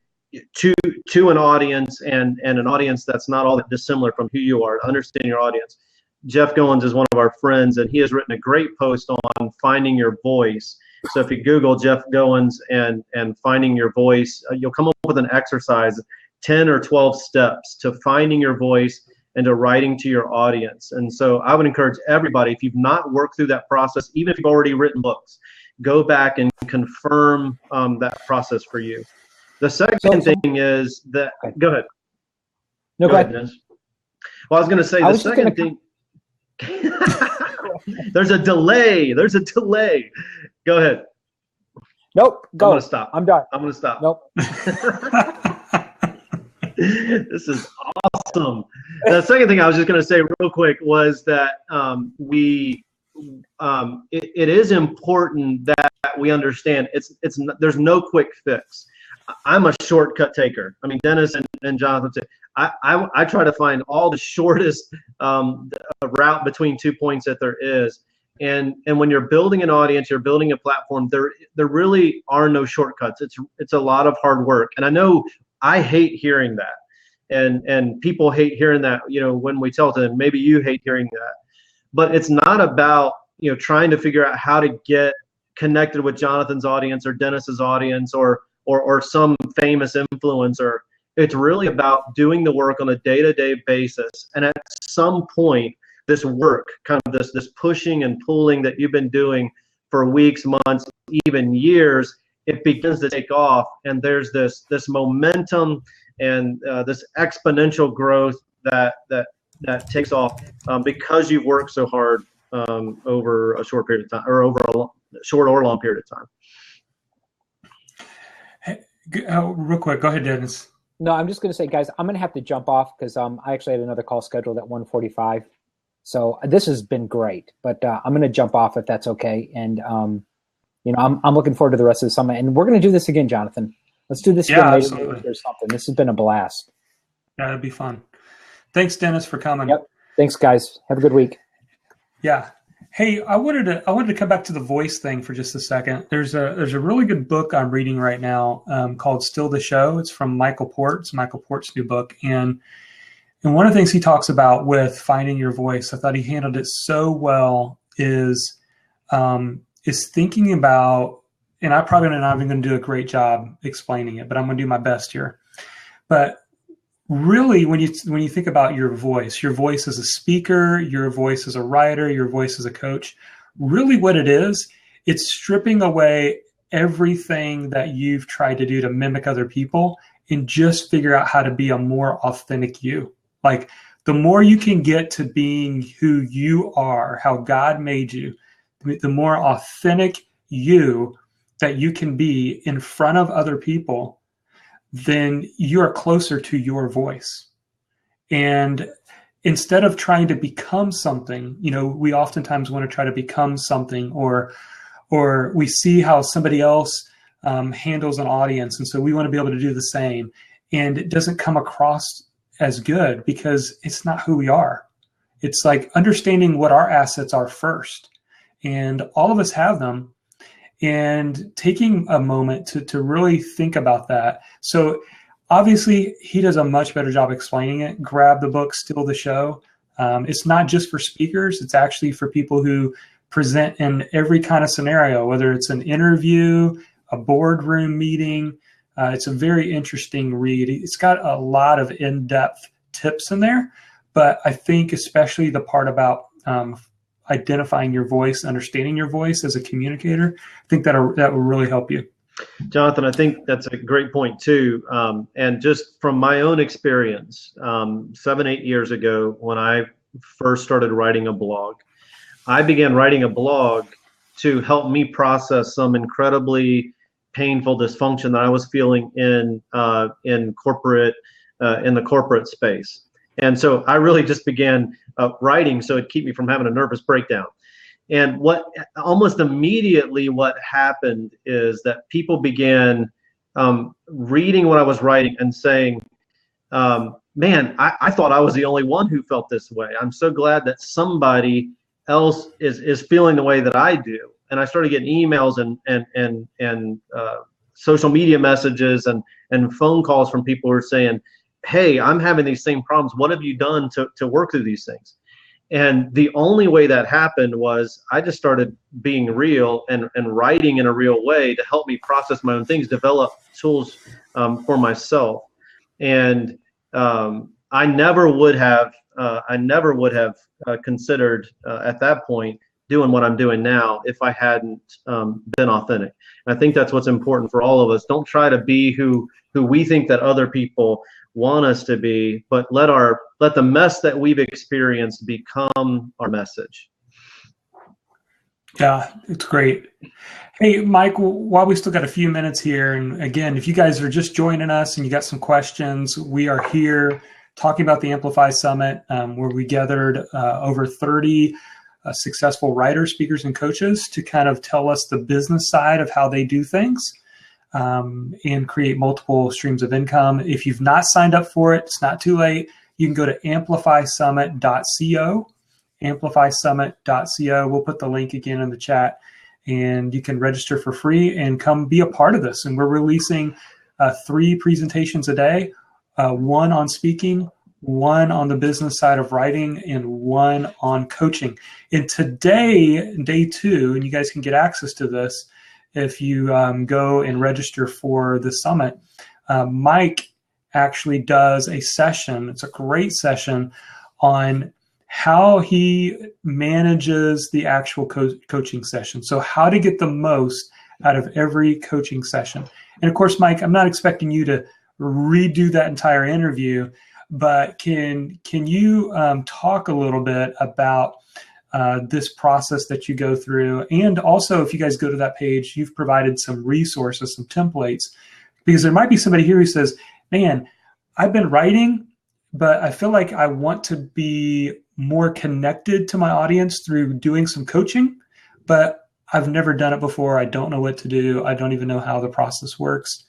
to an audience and an audience that's not all that dissimilar from who you are, understand your audience. Jeff Goins is one of our friends, and he has written a great post on finding your voice. So if you Google Jeff Goins and finding your voice, you'll come up with an exercise, 10 or 12 steps to finding your voice and to writing to your audience. And so I would encourage everybody, if you've not worked through that process, even if you've already written books, go back and confirm that process for you. The second thing is that, go ahead. No, go ahead. Dennis. Well, I was going to say the second thing. There's a delay. Go ahead. Nope. Go. I'm going to stop. I'm done. I'm going to stop. Nope. This is awesome. The second thing I was just going to say real quick was that it is important that we understand there's no quick fix. I'm a shortcut taker. I mean, Dennis and Jonathan, I try to find all the shortest route between 2 points that there is. And when you're building an audience, you're building a platform, there really are no shortcuts. It's a lot of hard work. And I know I hate hearing that. And people hate hearing that, when we tell them, maybe you hate hearing that. But it's not about, trying to figure out how to get connected with Jonathan's audience or Dennis's audience or some famous influencer. It's really about doing the work on a day-to-day basis. And at some point, this work, kind of this pushing and pulling that you've been doing for weeks, months, even years, it begins to take off. And there's this momentum and this exponential growth that takes off because you've worked so hard over a short period of time, or over a short or long period of time. Hey, real quick, go ahead, Dennis. No, I'm just going to say, guys, I'm going to have to jump off because I actually had another call scheduled at 1:45. So this has been great, but I'm going to jump off if that's okay. And I'm looking forward to the rest of the summit, and we're going to do this again, Jonathan. Let's do this again later or something. This has been a blast. Yeah, it'd be fun. Thanks, Dennis, for coming. Yep. Thanks, guys. Have a good week. Yeah. Hey, I wanted to come back to the voice thing for just a second. There's a really good book I'm reading right now called Still the Show. It's from Michael Port. It's Michael Port's new book. And one of the things he talks about with finding your voice, I thought he handled it so well, is thinking about, and I'm probably not even going to do a great job explaining it, but I'm going to do my best here. But really, when you think about your voice as a speaker, your voice as a writer, your voice as a coach, really what it is, it's stripping away everything that you've tried to do to mimic other people and just figure out how to be a more authentic you. Like, the more you can get to being who you are, how God made you, the more authentic you that you can be in front of other people, then you are closer to your voice. And instead of trying to become something, we oftentimes want to try to become something, or we see how somebody else handles an audience, and so we want to be able to do the same. And it doesn't come across as good because it's not who we are. It's like understanding what our assets are first. And all of us have them. And taking a moment to really think about that. So obviously he does a much better job explaining it. Grab the book, Still the Show. It's not just for speakers. It's actually for people who present in every kind of scenario, whether it's an interview, a boardroom meeting. It's a very interesting read. It's got a lot of in-depth tips in there, but I think especially the part about identifying your voice, understanding your voice as a communicator, I think that will really help you. Jonathan, I think that's a great point too. And just from my own experience, 7-8 years ago, when I first started writing a blog, I began writing a blog to help me process some incredibly painful dysfunction that I was feeling in corporate, in the corporate space. And so I really just began writing so it'd keep me from having a nervous breakdown. And what almost immediately what happened is that people began reading what I was writing and saying, man, I thought I was the only one who felt this way. I'm so glad that somebody else is feeling the way that I do. And I started getting emails and social media messages and phone calls from people who are saying, hey, I'm having these same problems. What have you done to work through these things? And the only way that happened was I just started being real and writing in a real way to help me process my own things, develop tools for myself. And I never would have considered at that point doing what I'm doing now if I hadn't been authentic. And I think that's what's important for all of us. Don't try to be who we think that other people want us to be, but let the mess that we've experienced become our message. Yeah, it's great. Hey, Mike, while we still got a few minutes here, and again, if you guys are just joining us and you got some questions, we are here talking about the Amplify Summit, where we gathered over 30 successful writers, speakers, and coaches to kind of tell us the business side of how they do things. And create multiple streams of income. If you've not signed up for it, it's not too late. You can go to amplifysummit.co amplifysummit.co. We'll put the link again in the chat, and you can register for free and come be a part of this. And we're releasing 3 presentations a day, 1 on speaking, 1 on the business side of writing, and 1 on coaching. And today, day 2, and you guys can get access to this if you go and register for the summit, Mike actually does a session. It's a great session on how he manages the actual coaching session. So how to get the most out of every coaching session. And of course, Mike, I'm not expecting you to redo that entire interview, but can you talk a little bit about this process that you go through? And also, if you guys go to that page, you've provided some resources, some templates, because there might be somebody here who says, man, I've been writing, but I feel like I want to be more connected to my audience through doing some coaching, but I've never done it before. I don't know what to do. I don't even know how the process works.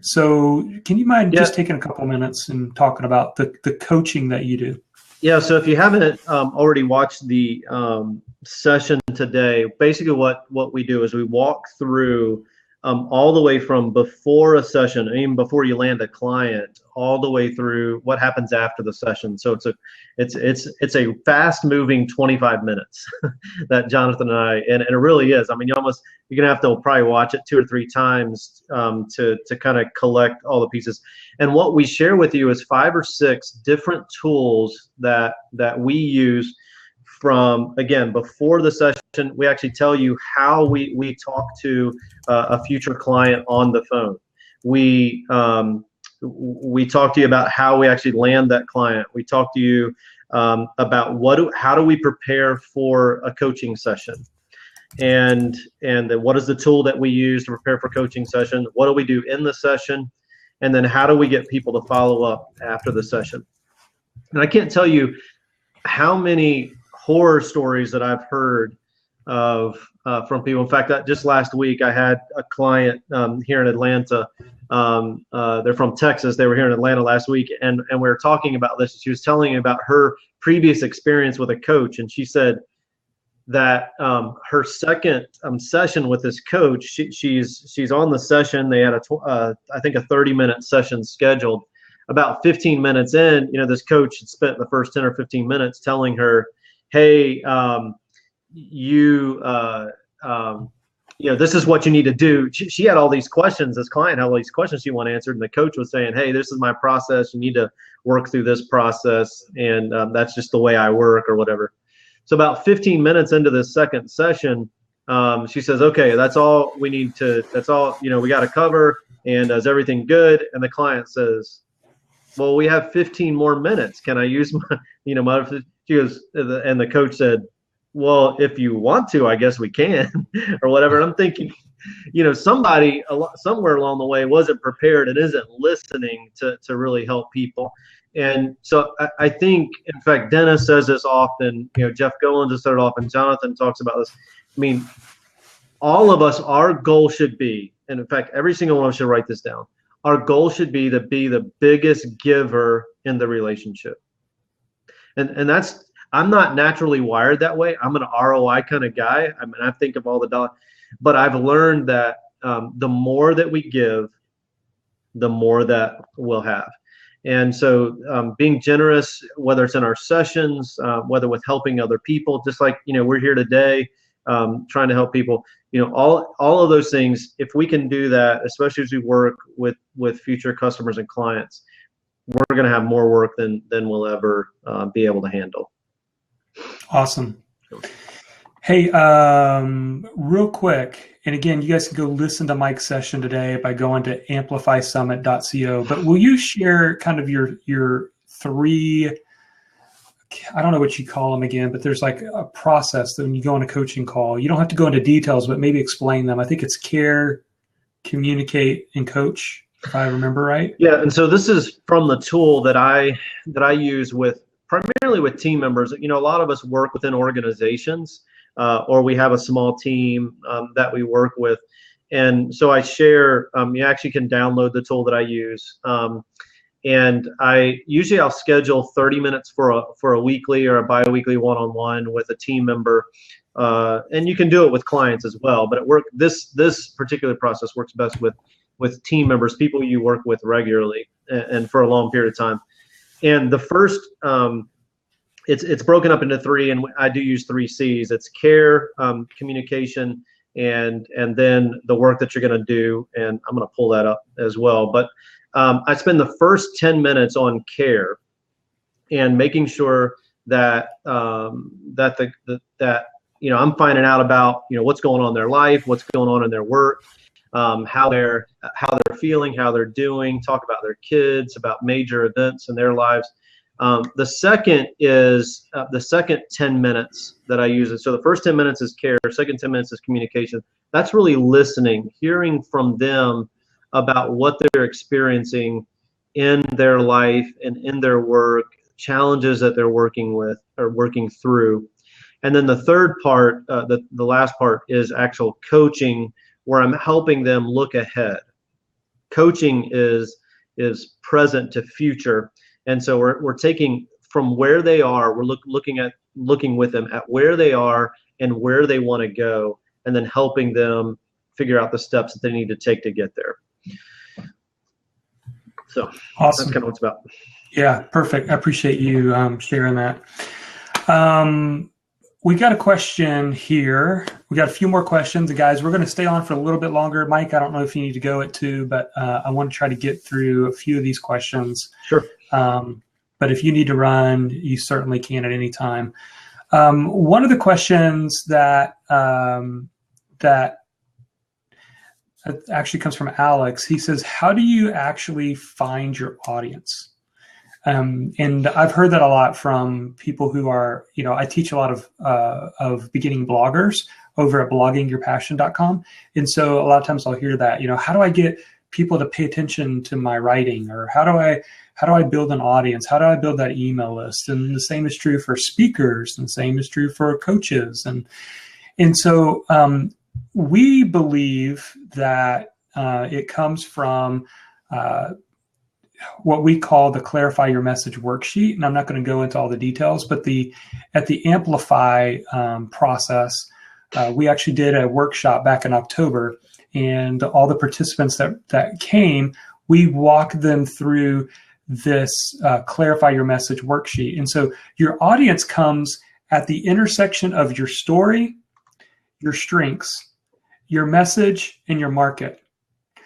So can you mind just taking a couple minutes and talking about the coaching that you do? Yeah, so if you haven't already watched the session today, basically what we do is we walk through all the way from before a session, even before you land a client, all the way through what happens after the session. So it's a fast moving 25 minutes that Jonathan and I, and it really is. I mean, you're gonna have to probably watch it 2 or 3 times to kind of collect all the pieces. And what we share with you is 5 or 6 different tools that we use from, again, before the session. We actually tell you how we talk to a future client on the phone. We talk to you about how we actually land that client. We talk to you about how do we prepare for a coaching session, and then what is the tool that we use to prepare for coaching session? What do we do in the session? And then how do we get people to follow up after the session? And I can't tell you how many horror stories that I've heard of from people. In fact, just last week I had a client here in Atlanta. They're from Texas. They were here in Atlanta last week, and we were talking about this. She was telling me about her previous experience with a coach, and she said that her second session with this coach, she's on the session. They had I think a 30-minute session scheduled. About 15 minutes in, this coach had spent the first 10 or 15 minutes telling her, hey, this is what you need to do. She had all these questions. This client had all these questions she wanted answered, and the coach was saying, hey, this is my process. You need to work through this process, and that's just the way I work, or whatever. So about 15 minutes into this second session, she says, okay, that's all we need to, that's all, we got to cover, and is everything good? And the client says, well, we have 15 more minutes. Can I use my, she goes, and the coach said, well, if you want to, I guess we can, or whatever. And I'm thinking, somebody somewhere along the way wasn't prepared and isn't listening to really help people. And so I think, in fact, Dennis says this often, Jeff Golan just started off, and Jonathan talks about this. I mean, all of us, our goal should be, and in fact, every single one of us should write this down. Our goal should be to be the biggest giver in the relationship. And that's, I'm not naturally wired that way. I'm an ROI kind of guy. I mean, I think of all the dollars, but I've learned that the more that we give, the more that we'll have. And so being generous, whether it's in our sessions, whether with helping other people, just like, we're here today trying to help people, all of those things, if we can do that, especially as we work with future customers and clients, we're going to have more work than we'll ever be able to handle. Awesome. Hey, real quick, and again, you guys can go listen to Mike's session today by going to amplifysummit.co, but will you share kind of your 3, I don't know what you call them again, but there's like a process that when you go on a coaching call, you don't have to go into details, but maybe explain them. I think it's care, communicate, and coach, if I remember right. Yeah, and so this is from the tool that I use primarily with team members. A lot of us work within organizations, or we have a small team that we work with. And so I share, you actually can download the tool that I use. And I'll schedule 30 minutes for a weekly or a bi-weekly one-on-one with a team member. And you can do it with clients as well, but this particular process works best with team members, people you work with regularly and for a long period of time. And the first, it's broken up into three, and I do use 3 C's. It's care, communication, and then the work that you're going to do. And I'm going to pull that up as well. But I spend the first 10 minutes on care and making sure that that I'm finding out about what's going on in their life, what's going on in their work, how they're feeling, how they're doing. Talk about their kids, about major events in their lives. The second is the second 10 minutes that I use it. So the first 10 minutes is care. Second 10 minutes is communication. That's really listening, hearing from them about what they're experiencing in their life and in their work, challenges that they're working with or working through. And then the third part, the last part, is actual coaching, where I'm helping them look ahead. Coaching is present to future. And so we're taking from where they are, we're looking with them at where they are and where they want to go, and then helping them figure out the steps that they need to take to get there. So awesome. That's kind of what it's about. Yeah, perfect. I appreciate you sharing that. We got a question here. We got a few more questions. And guys, we're going to stay on for a little bit longer. Mike, I don't know if you need to go at 2, but I want to try to get through a few of these questions. Sure. But if you need to run, you certainly can at any time. One of the questions that actually comes from Alex. He says, how do you actually find your audience? And I've heard that a lot from people who are, I teach a lot of beginning bloggers over at bloggingyourpassion.com. And so a lot of times I'll hear that, how do I get people to pay attention to my writing, or how do I build an audience? How do I build that email list? And the same is true for speakers, and the same is true for coaches. And so we believe that it comes from what we call the Clarify Your Message worksheet. And I'm not going to go into all the details, but at the Amplify process, we actually did a workshop back in October, and all the participants that came, we walked them through this Clarify Your Message worksheet. And so your audience comes at the intersection of your story, your strengths, your message, and your market.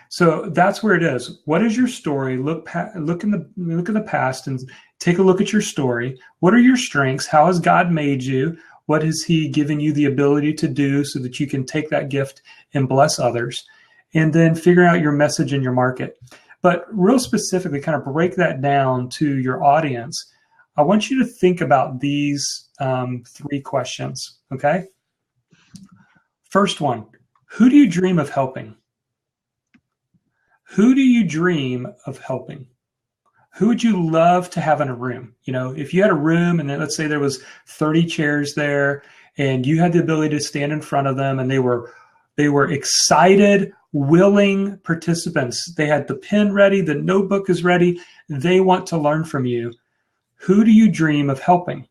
So that's where it is. What is your story? Look in the past and take a look at your story. What are your strengths? How has God made you? What has He given you the ability to do so that you can take that gift and bless others? And then figure out your message and your market. But real specifically, kind of break that down to your audience. I want you to think about these 3 questions, okay? First one, who do you dream of helping? Who do you dream of helping? Who would you love to have in a room? If you had a room and then let's say there was 30 chairs there and you had the ability to stand in front of them and they were excited, willing participants. They had the pen ready, the notebook is ready. They want to learn from you. Who do you dream of helping?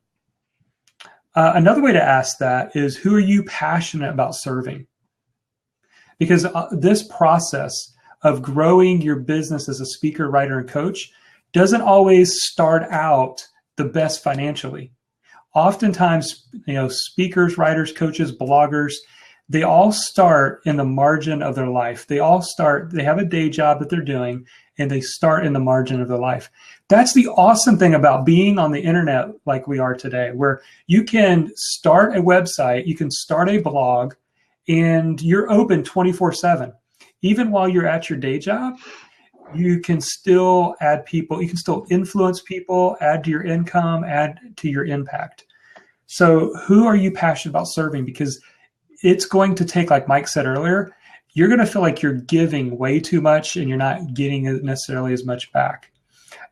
Another way to ask that is, who are you passionate about serving? Because this process of growing your business as a speaker, writer, and coach doesn't always start out the best financially. Oftentimes, speakers, writers, coaches, bloggers, they all start in the margin of their life. They have a day job that they're doing, and they start in the margin of their life. That's the awesome thing about being on the internet like we are today, where you can start a website, you can start a blog, and you're open 24/7. Even while you're at your day job, you can still add people, you can still influence people, add to your income, add to your impact. So who are you passionate about serving? Because it's going to take, like Mike said earlier, you're going to feel like you're giving way too much and you're not getting necessarily as much back.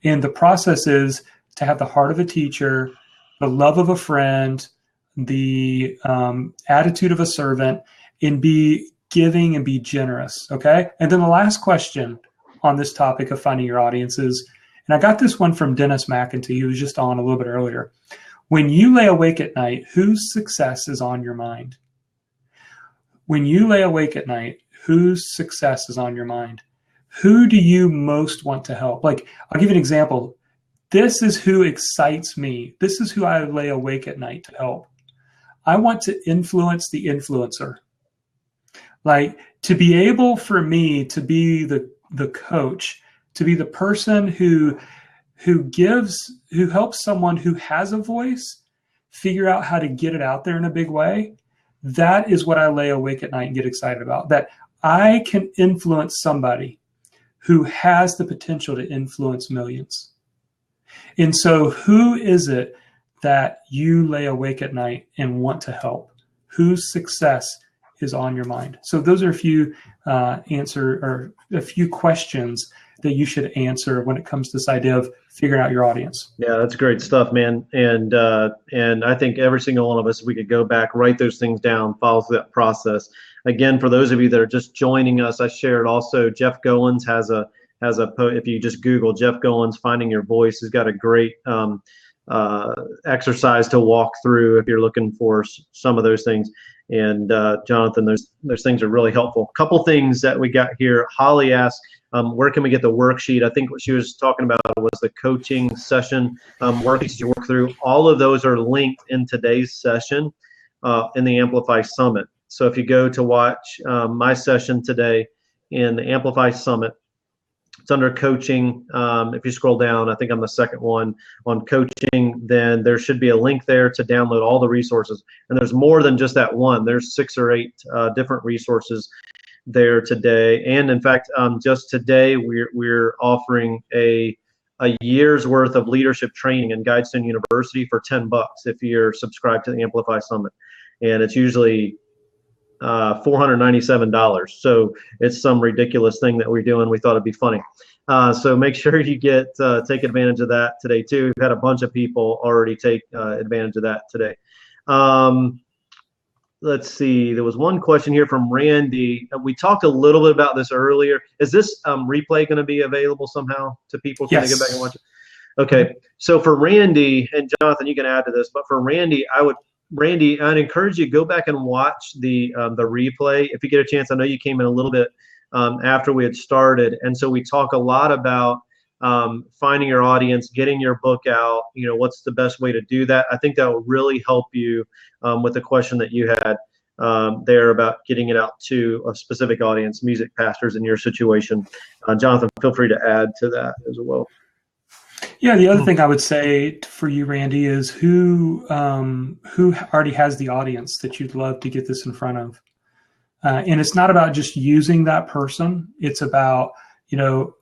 And the process is to have the heart of a teacher, the love of a friend, the attitude of a servant, and be giving and be generous, okay? And then the last question on this topic of finding your audience is, And I got this one from Dennis McEntee, who was just on a little bit earlier. When you lay awake at night, whose success is on your mind? When you lay awake at night, whose success is on your mind? Who do you most want to help? Like, I'll give you an example. This is who excites me. This is who I lay awake at night to help. I want to influence the influencer. Like, to be able for me to be the coach, to be the person who helps someone who has a voice figure out how to get it out there in a big way. That is what I lay awake at night and get excited about, that I can influence somebody who has the potential to influence millions. And so who is it that you lay awake at night and want to help? Whose success is on your mind? So those are a few a few questions that you should answer when it comes to this idea of figuring out your audience. Yeah, that's great stuff, man. And I think every single one of us, if we could go back, write those things down, follow through that process. Again, for those of you that are just joining us, I shared also Jeff Goins has a if you just Google Jeff Goins Finding Your Voice, he's got a great exercise to walk through if you're looking for some of those things. And Jonathan, those things are really helpful. A couple things that we got here. Holly asked, where can we get the worksheet? I think what she was talking about was the coaching session worksheets you work through. All of those are linked in today's session in the Amplify Summit. So if you go to watch my session today in the Amplify Summit, it's under coaching. If you scroll down, I think I'm the second one on coaching, then there should be a link there to download all the resources. And there's more than just that one. There's 6 or 8 different resources there today. And in fact, just today, we're offering a year's worth of leadership training in Guidestone University for $10 if you're subscribed to the Amplify Summit. And it's usually $497. So it's some ridiculous thing that we're doing. We thought it'd be funny. So make sure you take advantage of that today too. We've had a bunch of people already take advantage of that today. Let's see. There was one question here from Randy. We talked a little bit about this earlier. Is this replay going to be available somehow to people? Can they get back and watch it? Okay. So for Randy, and Jonathan, you can add to this, but for Randy, I'd encourage you to go back and watch the replay if you get a chance. I know you came in a little bit after we had started, and so we talk a lot about finding your audience, getting your book out. What's the best way to do that? I think that will really help you with the question that you had there about getting it out to a specific audience, music pastors in your situation. Jonathan, feel free to add to that as well. Yeah, the other thing I would say for you, Randy, is who already has the audience that you'd love to get this in front of. And it's not about just using that person. It's about,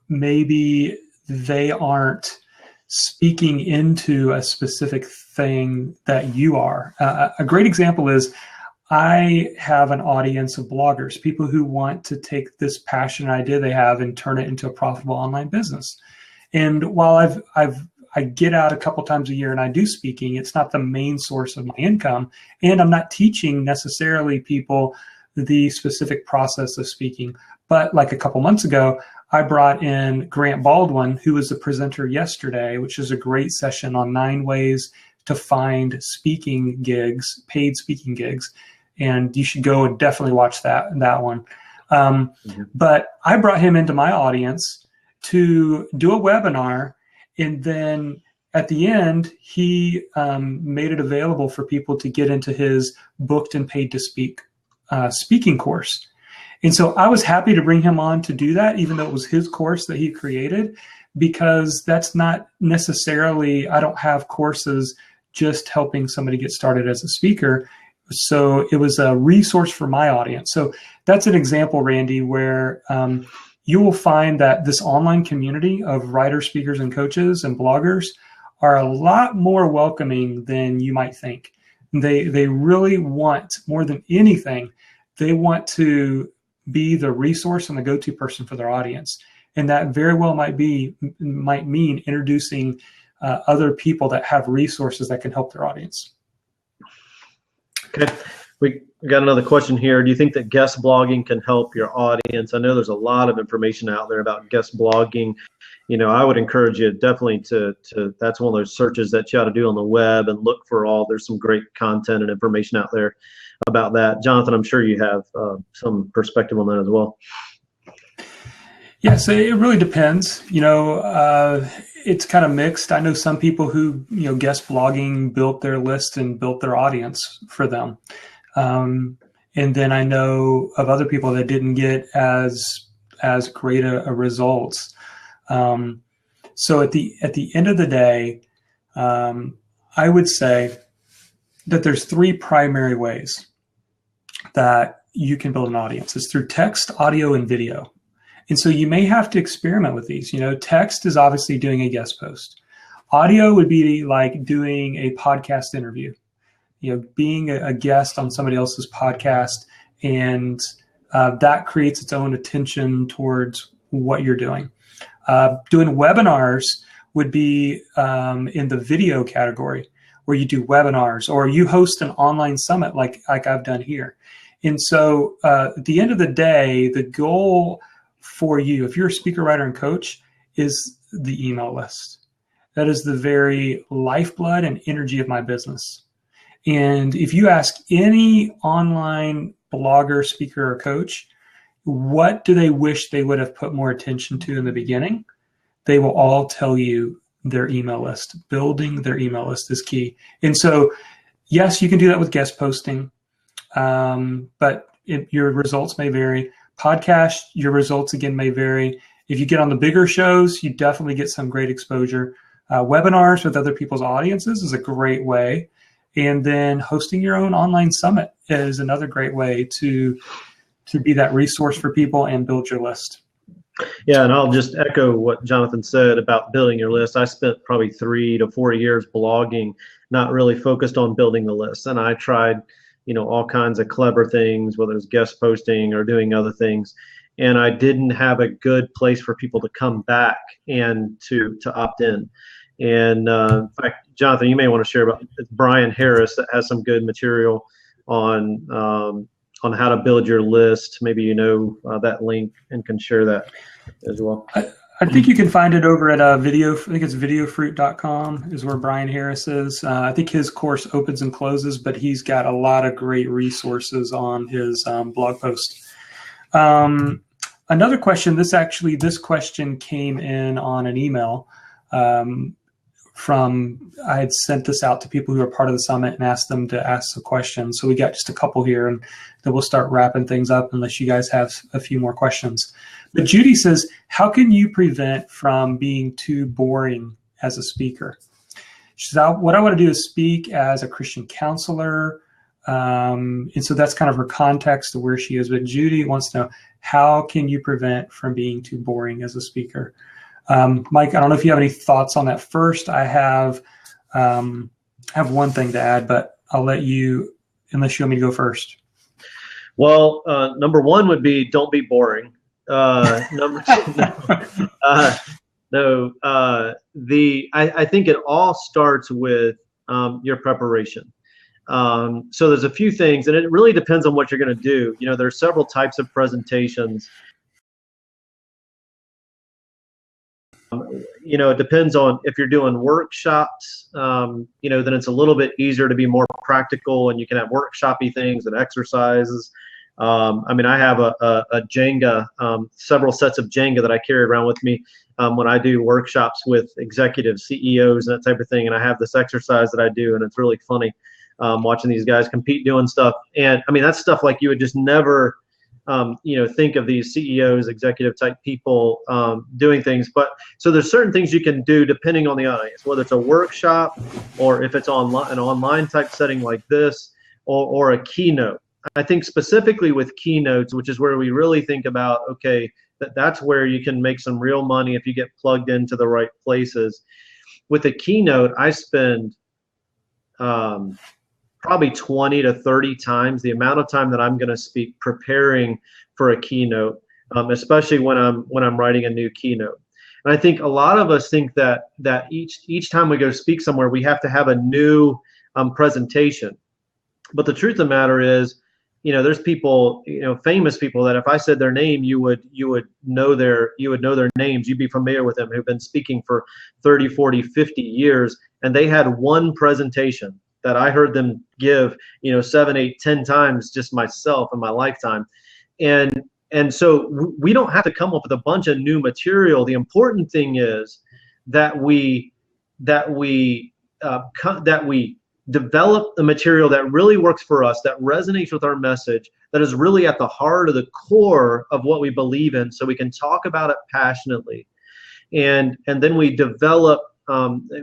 maybe they aren't speaking into a specific thing that you are. A great example is I have an audience of bloggers, people who want to take this passionate idea they have and turn it into a profitable online business. And while I get out a couple times a year and I do speaking, it's not the main source of my income. And I'm not teaching necessarily people the specific process of speaking. But like a couple months ago, I brought in Grant Baldwin, who was the presenter yesterday, which is a great session on 9 ways to find speaking gigs, paid speaking gigs. And you should go and definitely watch that one. But I brought him into my audience to do a webinar, and then at the end, he made it available for people to get into his booked and paid to speak speaking course. And so I was happy to bring him on to do that, even though it was his course that he created, because that's not necessarily, I don't have courses just helping somebody get started as a speaker. So it was a resource for my audience. So that's an example, Randy, where you will find that this online community of writers, speakers, and coaches and bloggers are a lot more welcoming than you might think. They really want, more than anything, they want to be the resource and the go-to person for their audience. And that very well might mean introducing other people that have resources that can help their audience. Okay. We got another question here. Do you think that guest blogging can help your audience? I know there's a lot of information out there about guest blogging I would encourage you definitely to that's one of those searches that you ought to do on the web and look for there's some great content and information out there about that. Jonathan, I'm sure you have some perspective on that as well. Yeah, so it really depends. It's kind of mixed. I know some people who, guest blogging built their list and built their audience for them. And then I know of other people that didn't get as great a results. So at the end of the day, I would say that there's three primary ways that you can build an audience. It's through text, audio, and video. And so you may have to experiment with these. Text is obviously doing a guest post. Audio would be like doing a podcast interview, being a guest on somebody else's podcast, and that creates its own attention towards what you're doing. Doing webinars would be in the video category, where you do webinars or you host an online summit like I've done here. And so at the end of the day, the goal for you, if you're a speaker, writer, and coach, is the email list. That is the very lifeblood and energy of my business. And if you ask any online blogger, speaker, or coach, what do they wish they would have put more attention to in the beginning? They will all tell you their email list. Building their email list is key. And so, yes, you can do that with guest posting, but your results may vary. Podcast, your results again may vary. If you get on the bigger shows, you definitely get some great exposure. Webinars with other people's audiences is a great way. And then hosting your own online summit is another great way to be that resource for people and build your list. Yeah, and I'll just echo what Jonathan said about building your list. I spent probably 3 to 4 years blogging, not really focused on building the list. And I tried all kinds of clever things, whether it was guest posting or doing other things. And I didn't have a good place for people to come back and to opt in. And in fact, Jonathan, you may want to share about Brian Harris that has some good material on how to build your list. Maybe that link and can share that as well. I think you can find it over at I think it's videofruit.com is where Brian Harris is. I think his course opens and closes, but he's got a lot of great resources on his blog post. Another question, this question came in on an email I had sent this out to people who are part of the summit and asked them to ask a question. So we got just a couple here, and then we'll start wrapping things up unless you guys have a few more questions. But Judy says, how can you prevent from being too boring as a speaker? She says, what I want to do is speak as a Christian counselor. And so that's kind of her context of where she is. But Judy wants to know, how can you prevent from being too boring as a speaker? Mike, I don't know if you have any thoughts on that first. I have one thing to add, but I'll let you, unless you want me to go first. Well, number one would be don't be boring. Number two, I think it all starts with your preparation. So there's a few things, and it really depends on what you're going to do. There are several types of presentations. It depends on if you're doing workshops, then it's a little bit easier to be more practical, and you can have workshop-y things and exercises. I have a Jenga, several sets of Jenga that I carry around with me when I do workshops with executive CEOs and that type of thing. And I have this exercise that I do, and it's really funny watching these guys compete doing stuff. And that's stuff like you would just never think of these CEOs, executive type people doing things. But so there's certain things you can do depending on the audience, whether it's a workshop or if it's an online type setting like this or a keynote. I think specifically with keynotes, which is where we really think about, okay, that's where you can make some real money if you get plugged into the right places. With a keynote, I spend probably 20 to 30 times the amount of time that I'm going to speak preparing for a keynote, especially when I'm writing a new keynote. And I think a lot of us think that each time we go speak somewhere, we have to have a new presentation. But the truth of the matter is, there's people, famous people that if I said their name, you would know their names. You'd be familiar with them, who've been speaking for 30, 40, 50 years. And they had one presentation that I heard them give, 7, 8, 10 times, just myself in my lifetime. And so we don't have to come up with a bunch of new material. The important thing is that we develop the material that really works for us, that resonates with our message, that is really at the heart of the core of what we believe in, so we can talk about it passionately. And then we develop,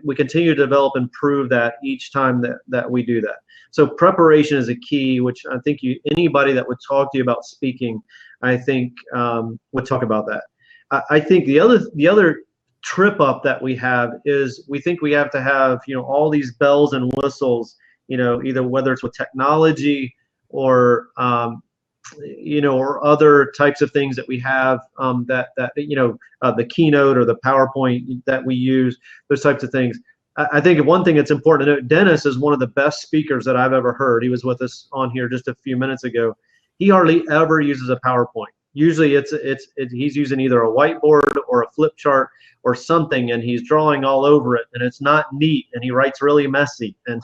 we continue to develop and prove that each time that we do that. So preparation is a key, which I think anybody that would talk to you about speaking, I think would talk about that. I think the other trip up that we have is we think we have to have all these bells and whistles, either whether it's with technology or or other types of things that we have, the keynote or the PowerPoint that we use, those types of things. I think one thing that's important to note, Dennis is one of the best speakers that I've ever heard. He was with us on here just a few minutes ago. He hardly ever uses a PowerPoint. Usually he's using either a whiteboard or a flip chart or something, and he's drawing all over it, and it's not neat, and he writes really messy, and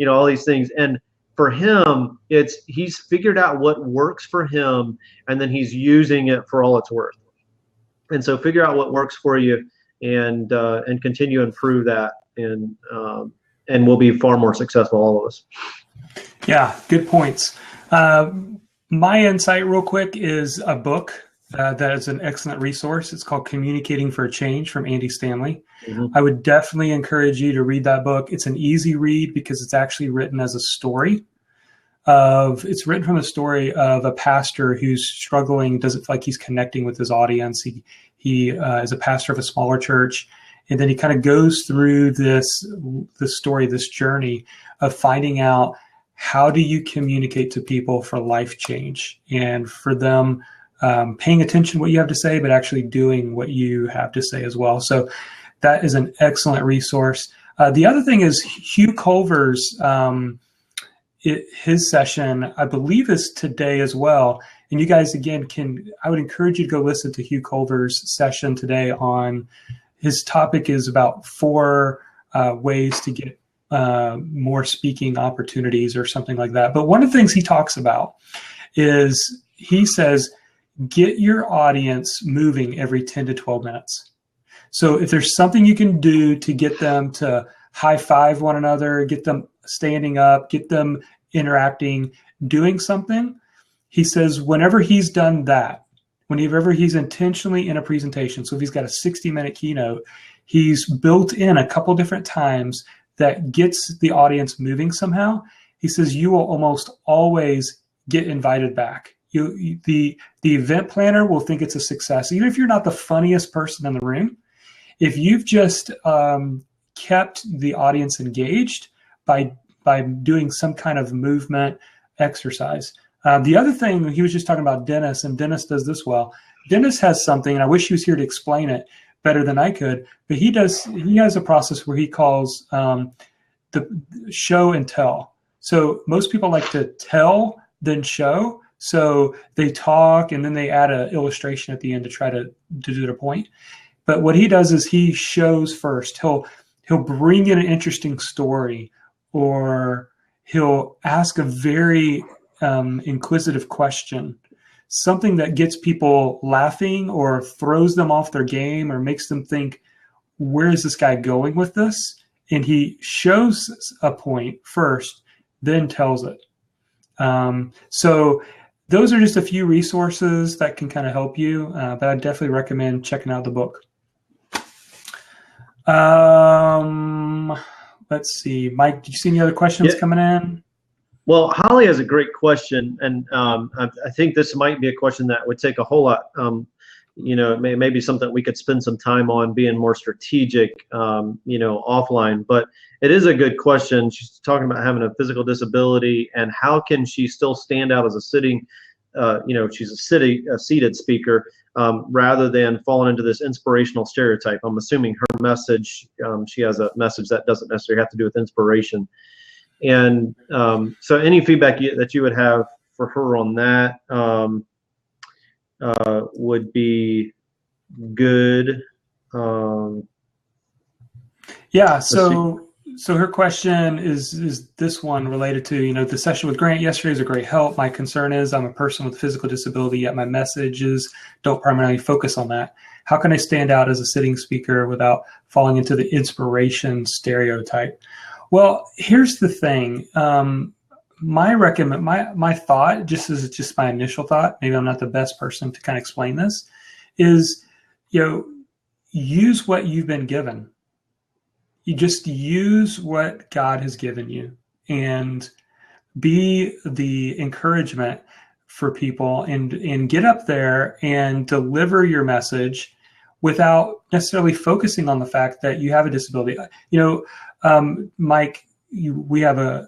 all these things. And for him, he's figured out what works for him, and then he's using it for all it's worth. And so figure out what works for you, and continue to improve that, and we'll be far more successful, all of us. Yeah, good points. My insight real quick is a book that is an excellent resource. It's called Communicating for a Change from Andy Stanley. Mm-hmm. I would definitely encourage you to read that book. It's an easy read because it's actually written as a story. It's written from a story of a pastor who's struggling, doesn't feel like he's connecting with his audience. He is a pastor of a smaller church. And then he kind of goes through this story, this journey of finding out, how do you communicate to people for life change and for them paying attention to what you have to say, but actually doing what you have to say as well. So that is an excellent resource. The other thing is Hugh Culver's, his session, I believe, is today as well. And you guys, again, I would encourage you to go listen to Hugh Culver's session today on, his topic is about 4 ways to get more speaking opportunities or something like that. But one of the things he talks about is, he says, get your audience moving every 10 to 12 minutes. So if there's something you can do to get them to high five one another, get them standing up, get them interacting, doing something, he says, whenever he's done that, whenever he's intentionally in a presentation, so if he's got a 60-minute keynote, he's built in a couple different times that gets the audience moving somehow. He says you will almost always get invited back. The event planner will think it's a success, even if you're not the funniest person in the room. If you've just kept the audience engaged by doing some kind of movement exercise. The other thing, he was just talking about Dennis, and Dennis does this well. Dennis has something, and I wish he was here to explain it better than I could, but he has a process where he calls the show and tell. So most people like to tell, then show. So they talk and then they add an illustration at the end to try to do their point. But what he does is he shows first. He'll bring in an interesting story, or he'll ask a very inquisitive question, something that gets people laughing or throws them off their game or makes them think, where is this guy going with this? And he shows a point first, then tells it. So those are just a few resources that can kind of help you, but I definitely recommend checking out the book. Let's see. Mike, did you see any other questions coming in? Well, Holly has a great question, and I think this might be a question that would take a whole lot. Maybe something we could spend some time on, being more strategic, offline. But it is a good question. She's talking about having a physical disability, and how can she still stand out as a sitting, she's a seated speaker, rather than falling into this inspirational stereotype. I'm assuming her message, she has a message that doesn't necessarily have to do with inspiration. And so any feedback that you would have for her on that would be good. Yeah. So her question is this one related to, the session with Grant yesterday was a great help. My concern is I'm a person with physical disability, yet my messages don't primarily focus on that. How can I stand out as a sitting speaker without falling into the inspiration stereotype? Well, here's the thing. My thought, just my initial thought, maybe I'm not the best person to kind of explain this, is, use what you've been given. You just use what God has given you and be the encouragement for people and get up there and deliver your message without necessarily focusing on the fact that you have a disability. Mike, we have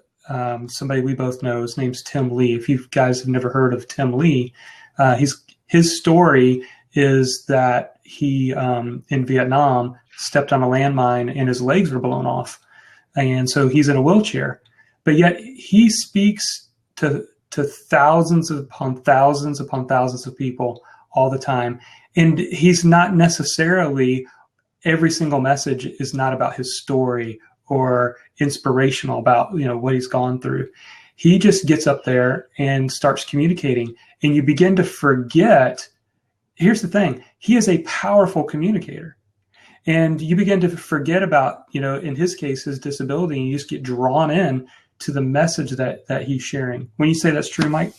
somebody we both know. His name's Tim Lee. If you guys have never heard of Tim Lee, his story is that he in Vietnam stepped on a landmine and his legs were blown off, and so he's in a wheelchair. But yet he speaks to thousands upon thousands upon thousands of people all the time, and he's not necessarily, every single message is not about his story or inspirational about what he's gone through. He just gets up there and starts communicating, and you begin to forget. Here's the thing: he is a powerful communicator, and you begin to forget about in his case, his disability, and you just get drawn in to the message that he's sharing. When you say that's true, Mike?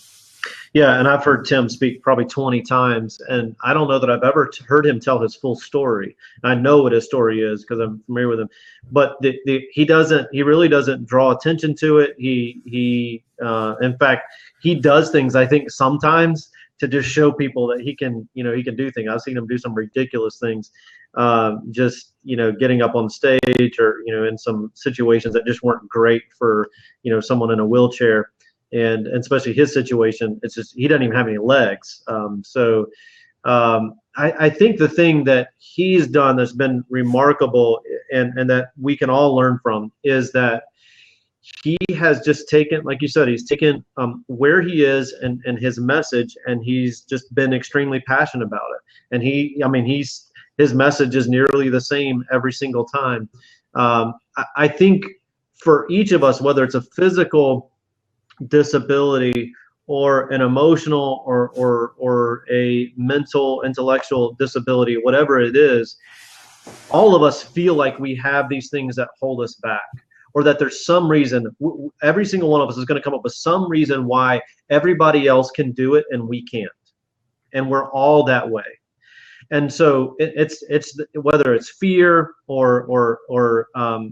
Yeah, and I've heard Tim speak probably 20 times, and I don't know that I've ever heard him tell his full story. I know what his story is because I'm familiar with him, but he really doesn't draw attention to it. In fact, he does things, I think, sometimes to just show people that he can do things. I've seen him do some ridiculous things, getting up on stage or, in some situations that just weren't great for, someone in a wheelchair. And especially his situation, it's just, he doesn't even have any legs. I think the thing that he's done that's been remarkable and that we can all learn from is that he has just taken, like you said, he's taken where he is and his message, and he's just been extremely passionate about it. And his message is nearly the same every single time. I think for each of us, whether it's a physical disability or an emotional or a mental, intellectual disability, whatever it is, all of us feel like we have these things that hold us back, or that there's some reason. Every single one of us is going to come up with some reason why everybody else can do it and we can't, and we're all that way. And so it's whether it's fear or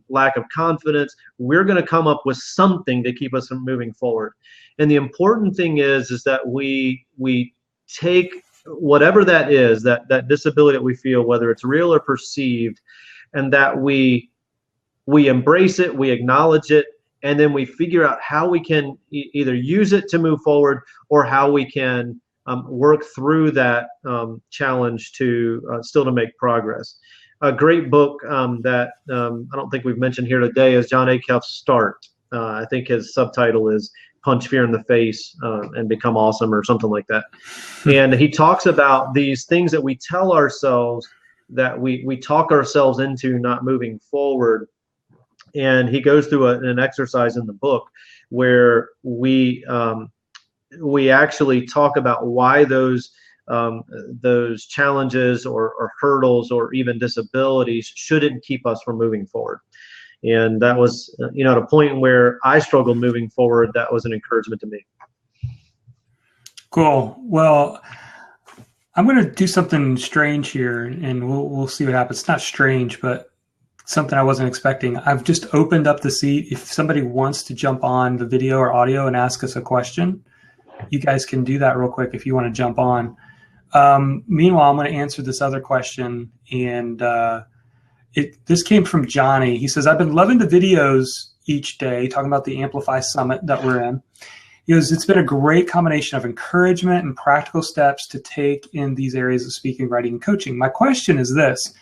lack of confidence, we're going to come up with something to keep us from moving forward. And the important thing is that we take whatever that is, that disability that we feel, whether it's real or perceived, and that we embrace it, we acknowledge it, and then we figure out how we can either use it to move forward or how we can work through that challenge to still to make progress. A great book that I don't think we've mentioned here today is John Acuff's Start. I think his subtitle is Punch Fear in the Face and Become Awesome, or something like that. And he talks about these things that we tell ourselves, that we talk ourselves into not moving forward. And he goes through an exercise in the book where we actually talk about why those challenges or hurdles or even disabilities shouldn't keep us from moving forward. And that was, at a point where I struggled moving forward, that was an encouragement to me. Cool. Well, I'm going to do something strange here, and we'll see what happens. It's not strange, but something I wasn't expecting. I've just opened up the seat. If somebody wants to jump on the video or audio and ask us a question, you guys can do that real quick if you want to jump on. Meanwhile, I'm going to answer this other question, and this came from Johnny. He says, I've been loving the videos each day, talking about the Amplify Summit that we're in. He goes, it's been a great combination of encouragement and practical steps to take in these areas of speaking, writing, and coaching. My question is this: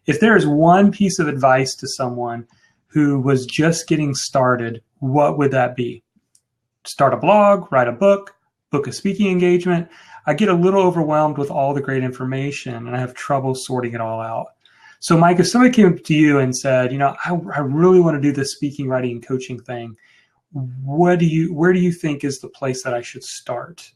if there is one piece of advice to someone who was just getting started, what would that be? Start a blog, write a book, book a speaking engagement, I get a little overwhelmed with all the great information and I have trouble sorting it all out. So Mike, if somebody came up to you and said, I really want to do this speaking, writing, and coaching thing, where do you think is the place that I should start?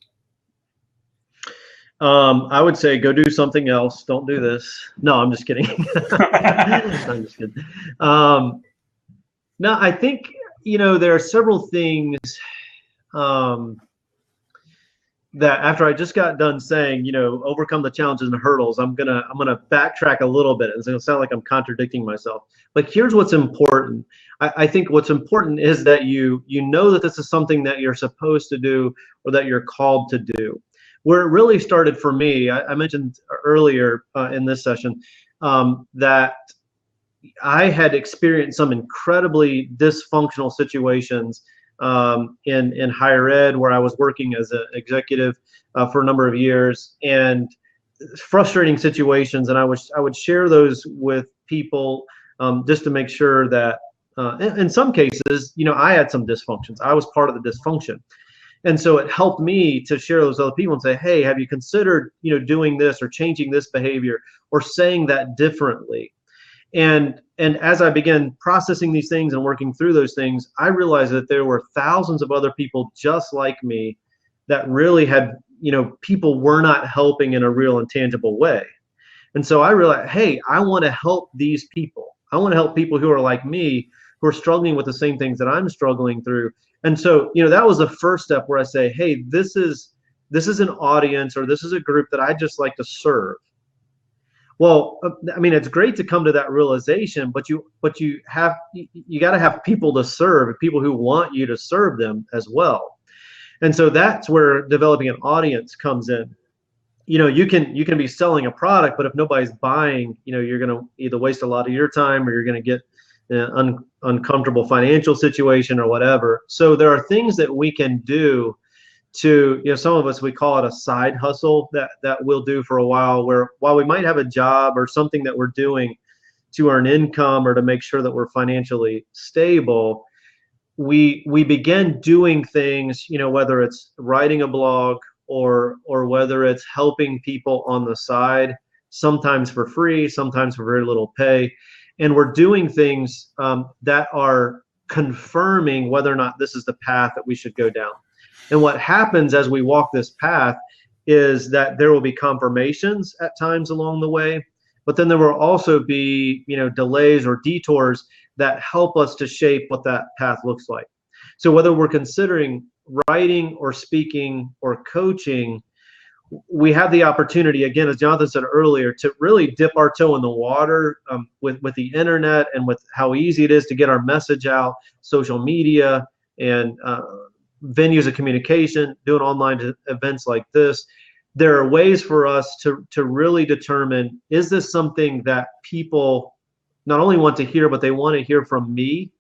I would say go do something else. Don't do this. No, I'm just kidding. I'm just kidding. No, I think, there are several things that after I just got done saying, overcome the challenges and hurdles, I'm gonna backtrack a little bit. It's gonna sound like I'm contradicting myself. But here's what's important. I think what's important is that you know that this is something that you're supposed to do or that you're called to do. Where it really started for me, I mentioned earlier in this session that I had experienced some incredibly dysfunctional situations in higher ed, where I was working as an executive for a number of years, and frustrating situations. And I would share those with people just to make sure that in some cases, I had some dysfunctions. I was part of the dysfunction. And so it helped me to share those other people and say, hey, have you considered, doing this or changing this behavior or saying that differently? And as I began processing these things and working through those things, I realized that there were thousands of other people just like me that really had, people were not helping in a real and tangible way. And so I realized, hey, I want to help these people. I want to help people who are like me, who are struggling with the same things that I'm struggling through. And so, that was the first step where I say, hey, this is an audience, or this is a group that I just like to serve. Well, it's great to come to that realization, but you got to have people to serve, people who want you to serve them as well. And so that's where developing an audience comes in. You can be selling a product, but if nobody's buying, you're going to either waste a lot of your time, or you're going to get an uncomfortable financial situation or whatever. So there are things that we can do to, some of us, we call it a side hustle that we'll do for a while, where while we might have a job or something that we're doing to earn income or to make sure that we're financially stable, we begin doing things, whether it's writing a blog or whether it's helping people on the side, sometimes for free, sometimes for very little pay. And we're doing things that are confirming whether or not this is the path that we should go down. And what happens as we walk this path is that there will be confirmations at times along the way, but then there will also be, delays or detours that help us to shape what that path looks like. So whether we're considering writing or speaking or coaching, we have the opportunity, again, as Jonathan said earlier, to really dip our toe in the water with the internet and with how easy it is to get our message out, social media, and venues of communication, doing online events like this. There are ways for us to really determine, is this something that people not only want to hear, but they want to hear from me?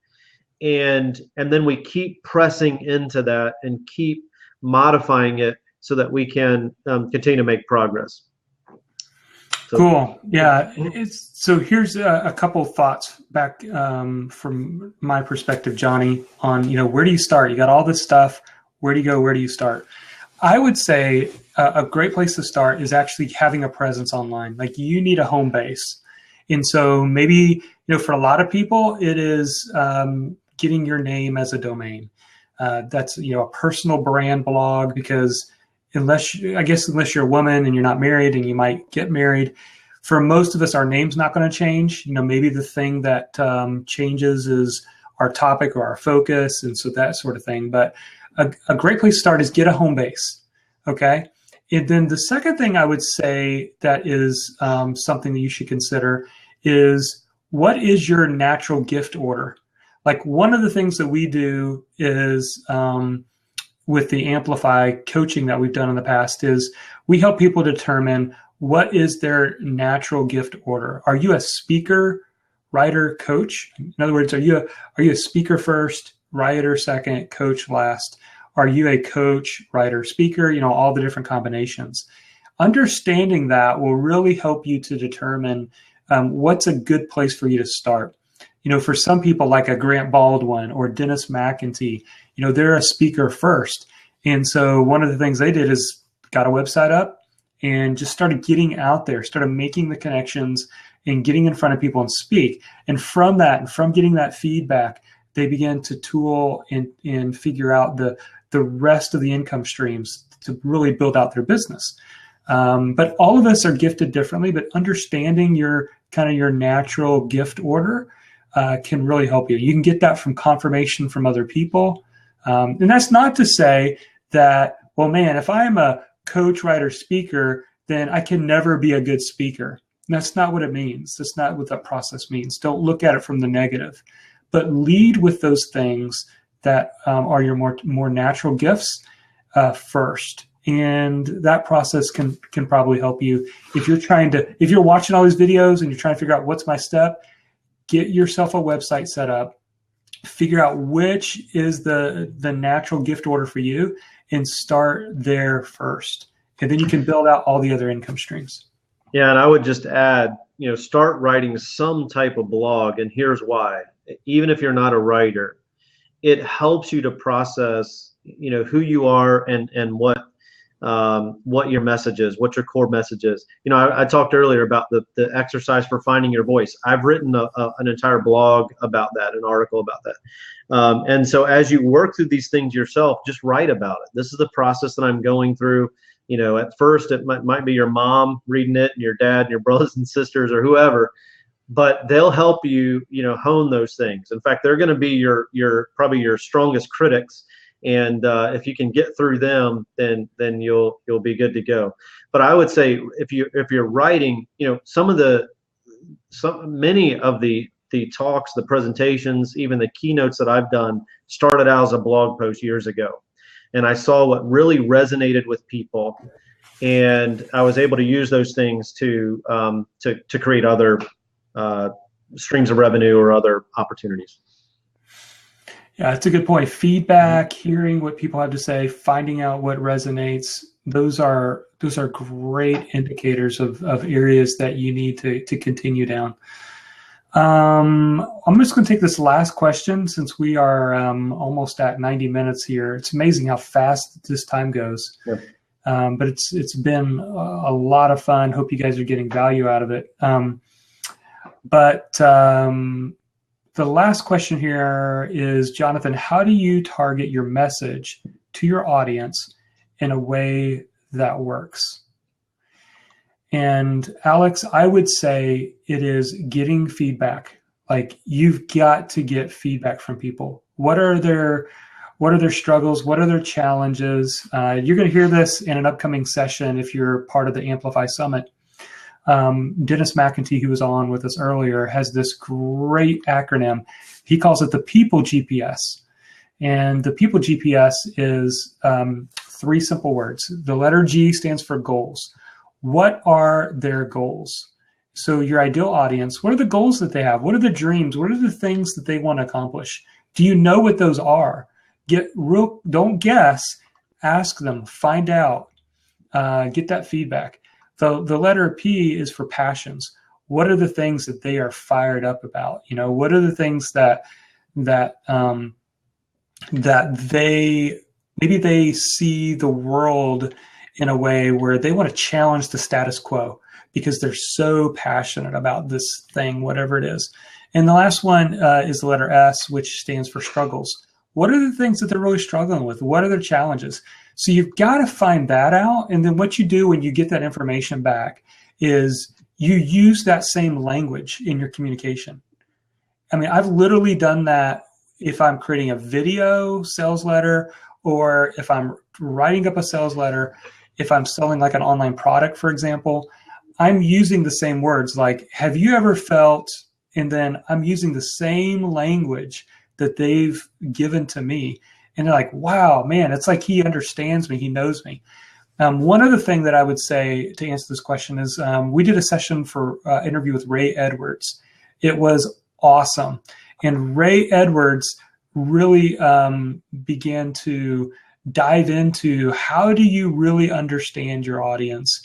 And then we keep pressing into that and keep modifying it so that we can continue to make progress. So, cool. Yeah. So here's a couple thoughts back from my perspective, Johnny, on, where do you start? You got all this stuff. Where do you go? Where do you start? I would say a great place to start is actually having a presence online. Like, you need a home base. And so maybe, for a lot of people, it is getting your name as a domain. That's, a personal brand blog, because unless you're a woman and you're not married and you might get married, for most of us, our name's not going to change. Maybe the thing that changes is our topic or our focus, and so that sort of thing. But a great place to start is get a home base, okay? And then the second thing I would say that is something that you should consider is, what is your natural gift order? Like, one of the things that we do is with the Amplify coaching that we've done in the past is we help people determine what is their natural gift order. Are you a speaker, writer, coach? In other words, are you a speaker first, writer second, coach last? Are you a coach, writer, speaker? All the different combinations. Understanding that will really help you to determine what's a good place for you to start. For some people, like a Grant Baldwin or Dennis McEntee, they're a speaker first. And so one of the things they did is got a website up and just started getting out there, started making the connections and getting in front of people and speak. And from that, and from getting that feedback, they began to tool and figure out the rest of the income streams to really build out their business. But all of us are gifted differently, but understanding your natural gift order can really help you. You can get that from confirmation from other people. And that's not to say that, well, man, if I'm a coach, writer, speaker, then I can never be a good speaker. And that's not what it means. That's not what that process means. Don't look at it from the negative, but lead with those things that are your more natural gifts first. And that process can probably help you. If you're watching all these videos and you're trying to figure out what's my step, get yourself a website set up, figure out which is the natural gift order for you, and start there first. And then you can build out all the other income streams. Yeah, and I would just add, start writing some type of blog, and here's why. Even if you're not a writer, it helps you to process, who you are and what your message is, what your core message is. I talked earlier about the exercise for finding your voice. I've written an entire blog about that, an article about that. And so as you work through these things yourself, just write about it. This is the process that I'm going through. At first it might be your mom reading it and your dad and your brothers and sisters or whoever, but they'll help you, hone those things. In fact, they're going to be your probably your strongest critics. And if you can get through them, then you'll be good to go. But I would say if you're writing, many of the talks, the presentations, even the keynotes that I've done started out as a blog post years ago, and I saw what really resonated with people, and I was able to use those things to create other streams of revenue or other opportunities. Yeah, it's a good point. Feedback, hearing what people have to say, finding out what resonates. Those are great indicators of areas that you need to continue down. I'm just going to take this last question since we are almost at 90 minutes here. It's amazing how fast this time goes. Yeah. But it's been a lot of fun. Hope you guys are getting value out of it. The last question here is, Jonathan, how do you target your message to your audience in a way that works? And Alex, I would say it is getting feedback. Like, you've got to get feedback from people. What are their struggles? What are their challenges? You're going to hear this in an upcoming session if you're part of the Amplify Summit. Dennis McEntee, who was on with us earlier, has this great acronym. He calls it the People GPS. And the People GPS is 3 simple words. The letter G stands for goals. What are their goals? So your ideal audience, what are the goals that they have? What are the dreams? What are the things that they want to accomplish? Do you know what those are? Don't guess, ask them, find out, get that feedback. The letter P is for passions. What are the things that they are fired up about? What are the things that they see the world in a way where they want to challenge the status quo because they're so passionate about this thing, whatever it is. And the last one is the letter S, which stands for struggles. What are the things that they're really struggling with? What are their challenges? So you've got to find that out. And then what you do when you get that information back is you use that same language in your communication. I mean, I've literally done that if I'm creating a video sales letter, or if I'm writing up a sales letter, if I'm selling like an online product, for example, I'm using the same words. Like, have you ever felt, and then I'm using the same language that they've given to me. And they're like, wow, man, it's like he understands me. He knows me. One other thing that I would say to answer this question is we did a session for interview with Ray Edwards. It was awesome. And Ray Edwards really began to dive into how do you really understand your audience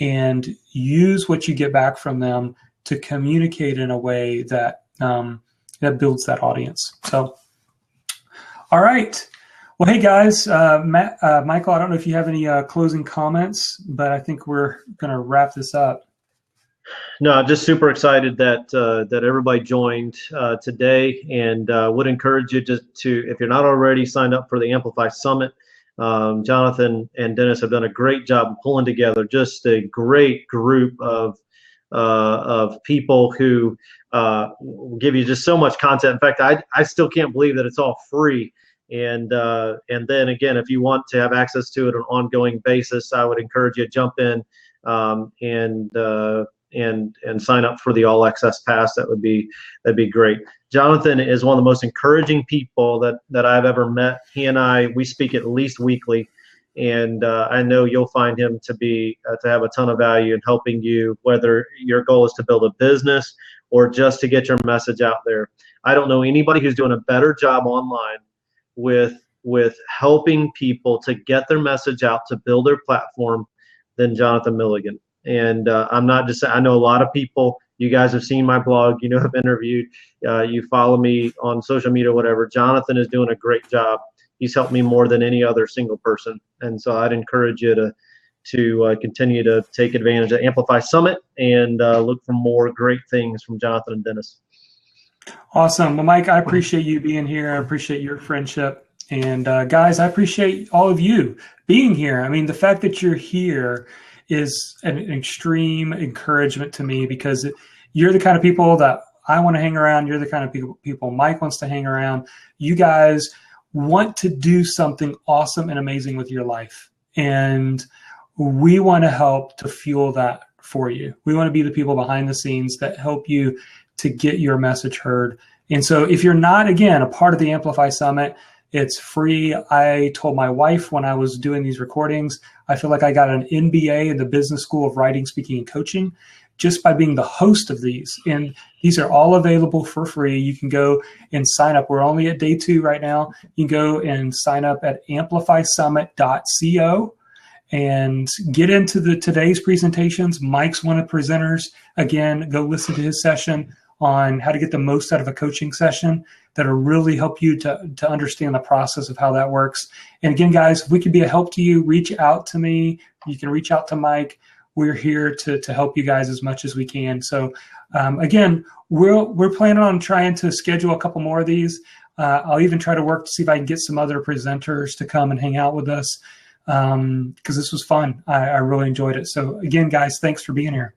and use what you get back from them to communicate in a way that that builds that audience. So, all right. Well, hey guys, Michael, I don't know if you have any closing comments, but I think we're going to wrap this up. No, I'm just super excited that that everybody joined today, and would encourage you just to, if you're not already signed up for the Amplify Summit. Jonathan and Dennis have done a great job pulling together just a great group of people who will give you just so much content. In fact, I still can't believe that it's all free. And then again, if you want to have access to it on an ongoing basis, I would encourage you to jump in and sign up for the All Access Pass. That'd be great. Jonathan is one of the most encouraging people that I've ever met. He and we speak at least weekly, and I know you'll find him to be to have a ton of value in helping you, whether your goal is to build a business or just to get your message out there. I don't know anybody who's doing a better job online with helping people to get their message out, to build their platform, than Jonathan Milligan. And I'm not just saying, I know a lot of people, you guys have seen my blog, you know, I've interviewed, you follow me on social media, whatever. Jonathan is doing a great job. He's helped me more than any other single person. And so I'd encourage you to continue to take advantage of Amplify Summit and look for more great things from Jonathan and Dennis. Awesome. Well, Mike, I appreciate you being here. I appreciate your friendship. And guys, I appreciate all of you being here. I mean, the fact that you're here is an extreme encouragement to me, because you're the kind of people that I want to hang around. You're the kind of people Mike wants to hang around. You guys want to do something awesome and amazing with your life. And we want to help to fuel that for you. We want to be the people behind the scenes that help you to get your message heard. And so if you're not, again, a part of the Amplify Summit, it's free. I told my wife when I was doing these recordings, I feel like I got an MBA in the Business School of Writing, Speaking, and Coaching just by being the host of these. And these are all available for free. You can go and sign up. We're only at day 2 right now. You can go and sign up at amplifysummit.co and get into today's presentations. Mike's one of the presenters. Again, go listen to his session on how to get the most out of a coaching session that'll really help you to understand the process of how that works. And again, guys, if we could be a help to you, reach out to me. You can reach out to Mike. We're here to help you guys as much as we can. So again, we're planning on trying to schedule a couple more of these. I'll even try to work to see if I can get some other presenters to come and hang out with us, because this was fun. I really enjoyed it. So again, guys, thanks for being here.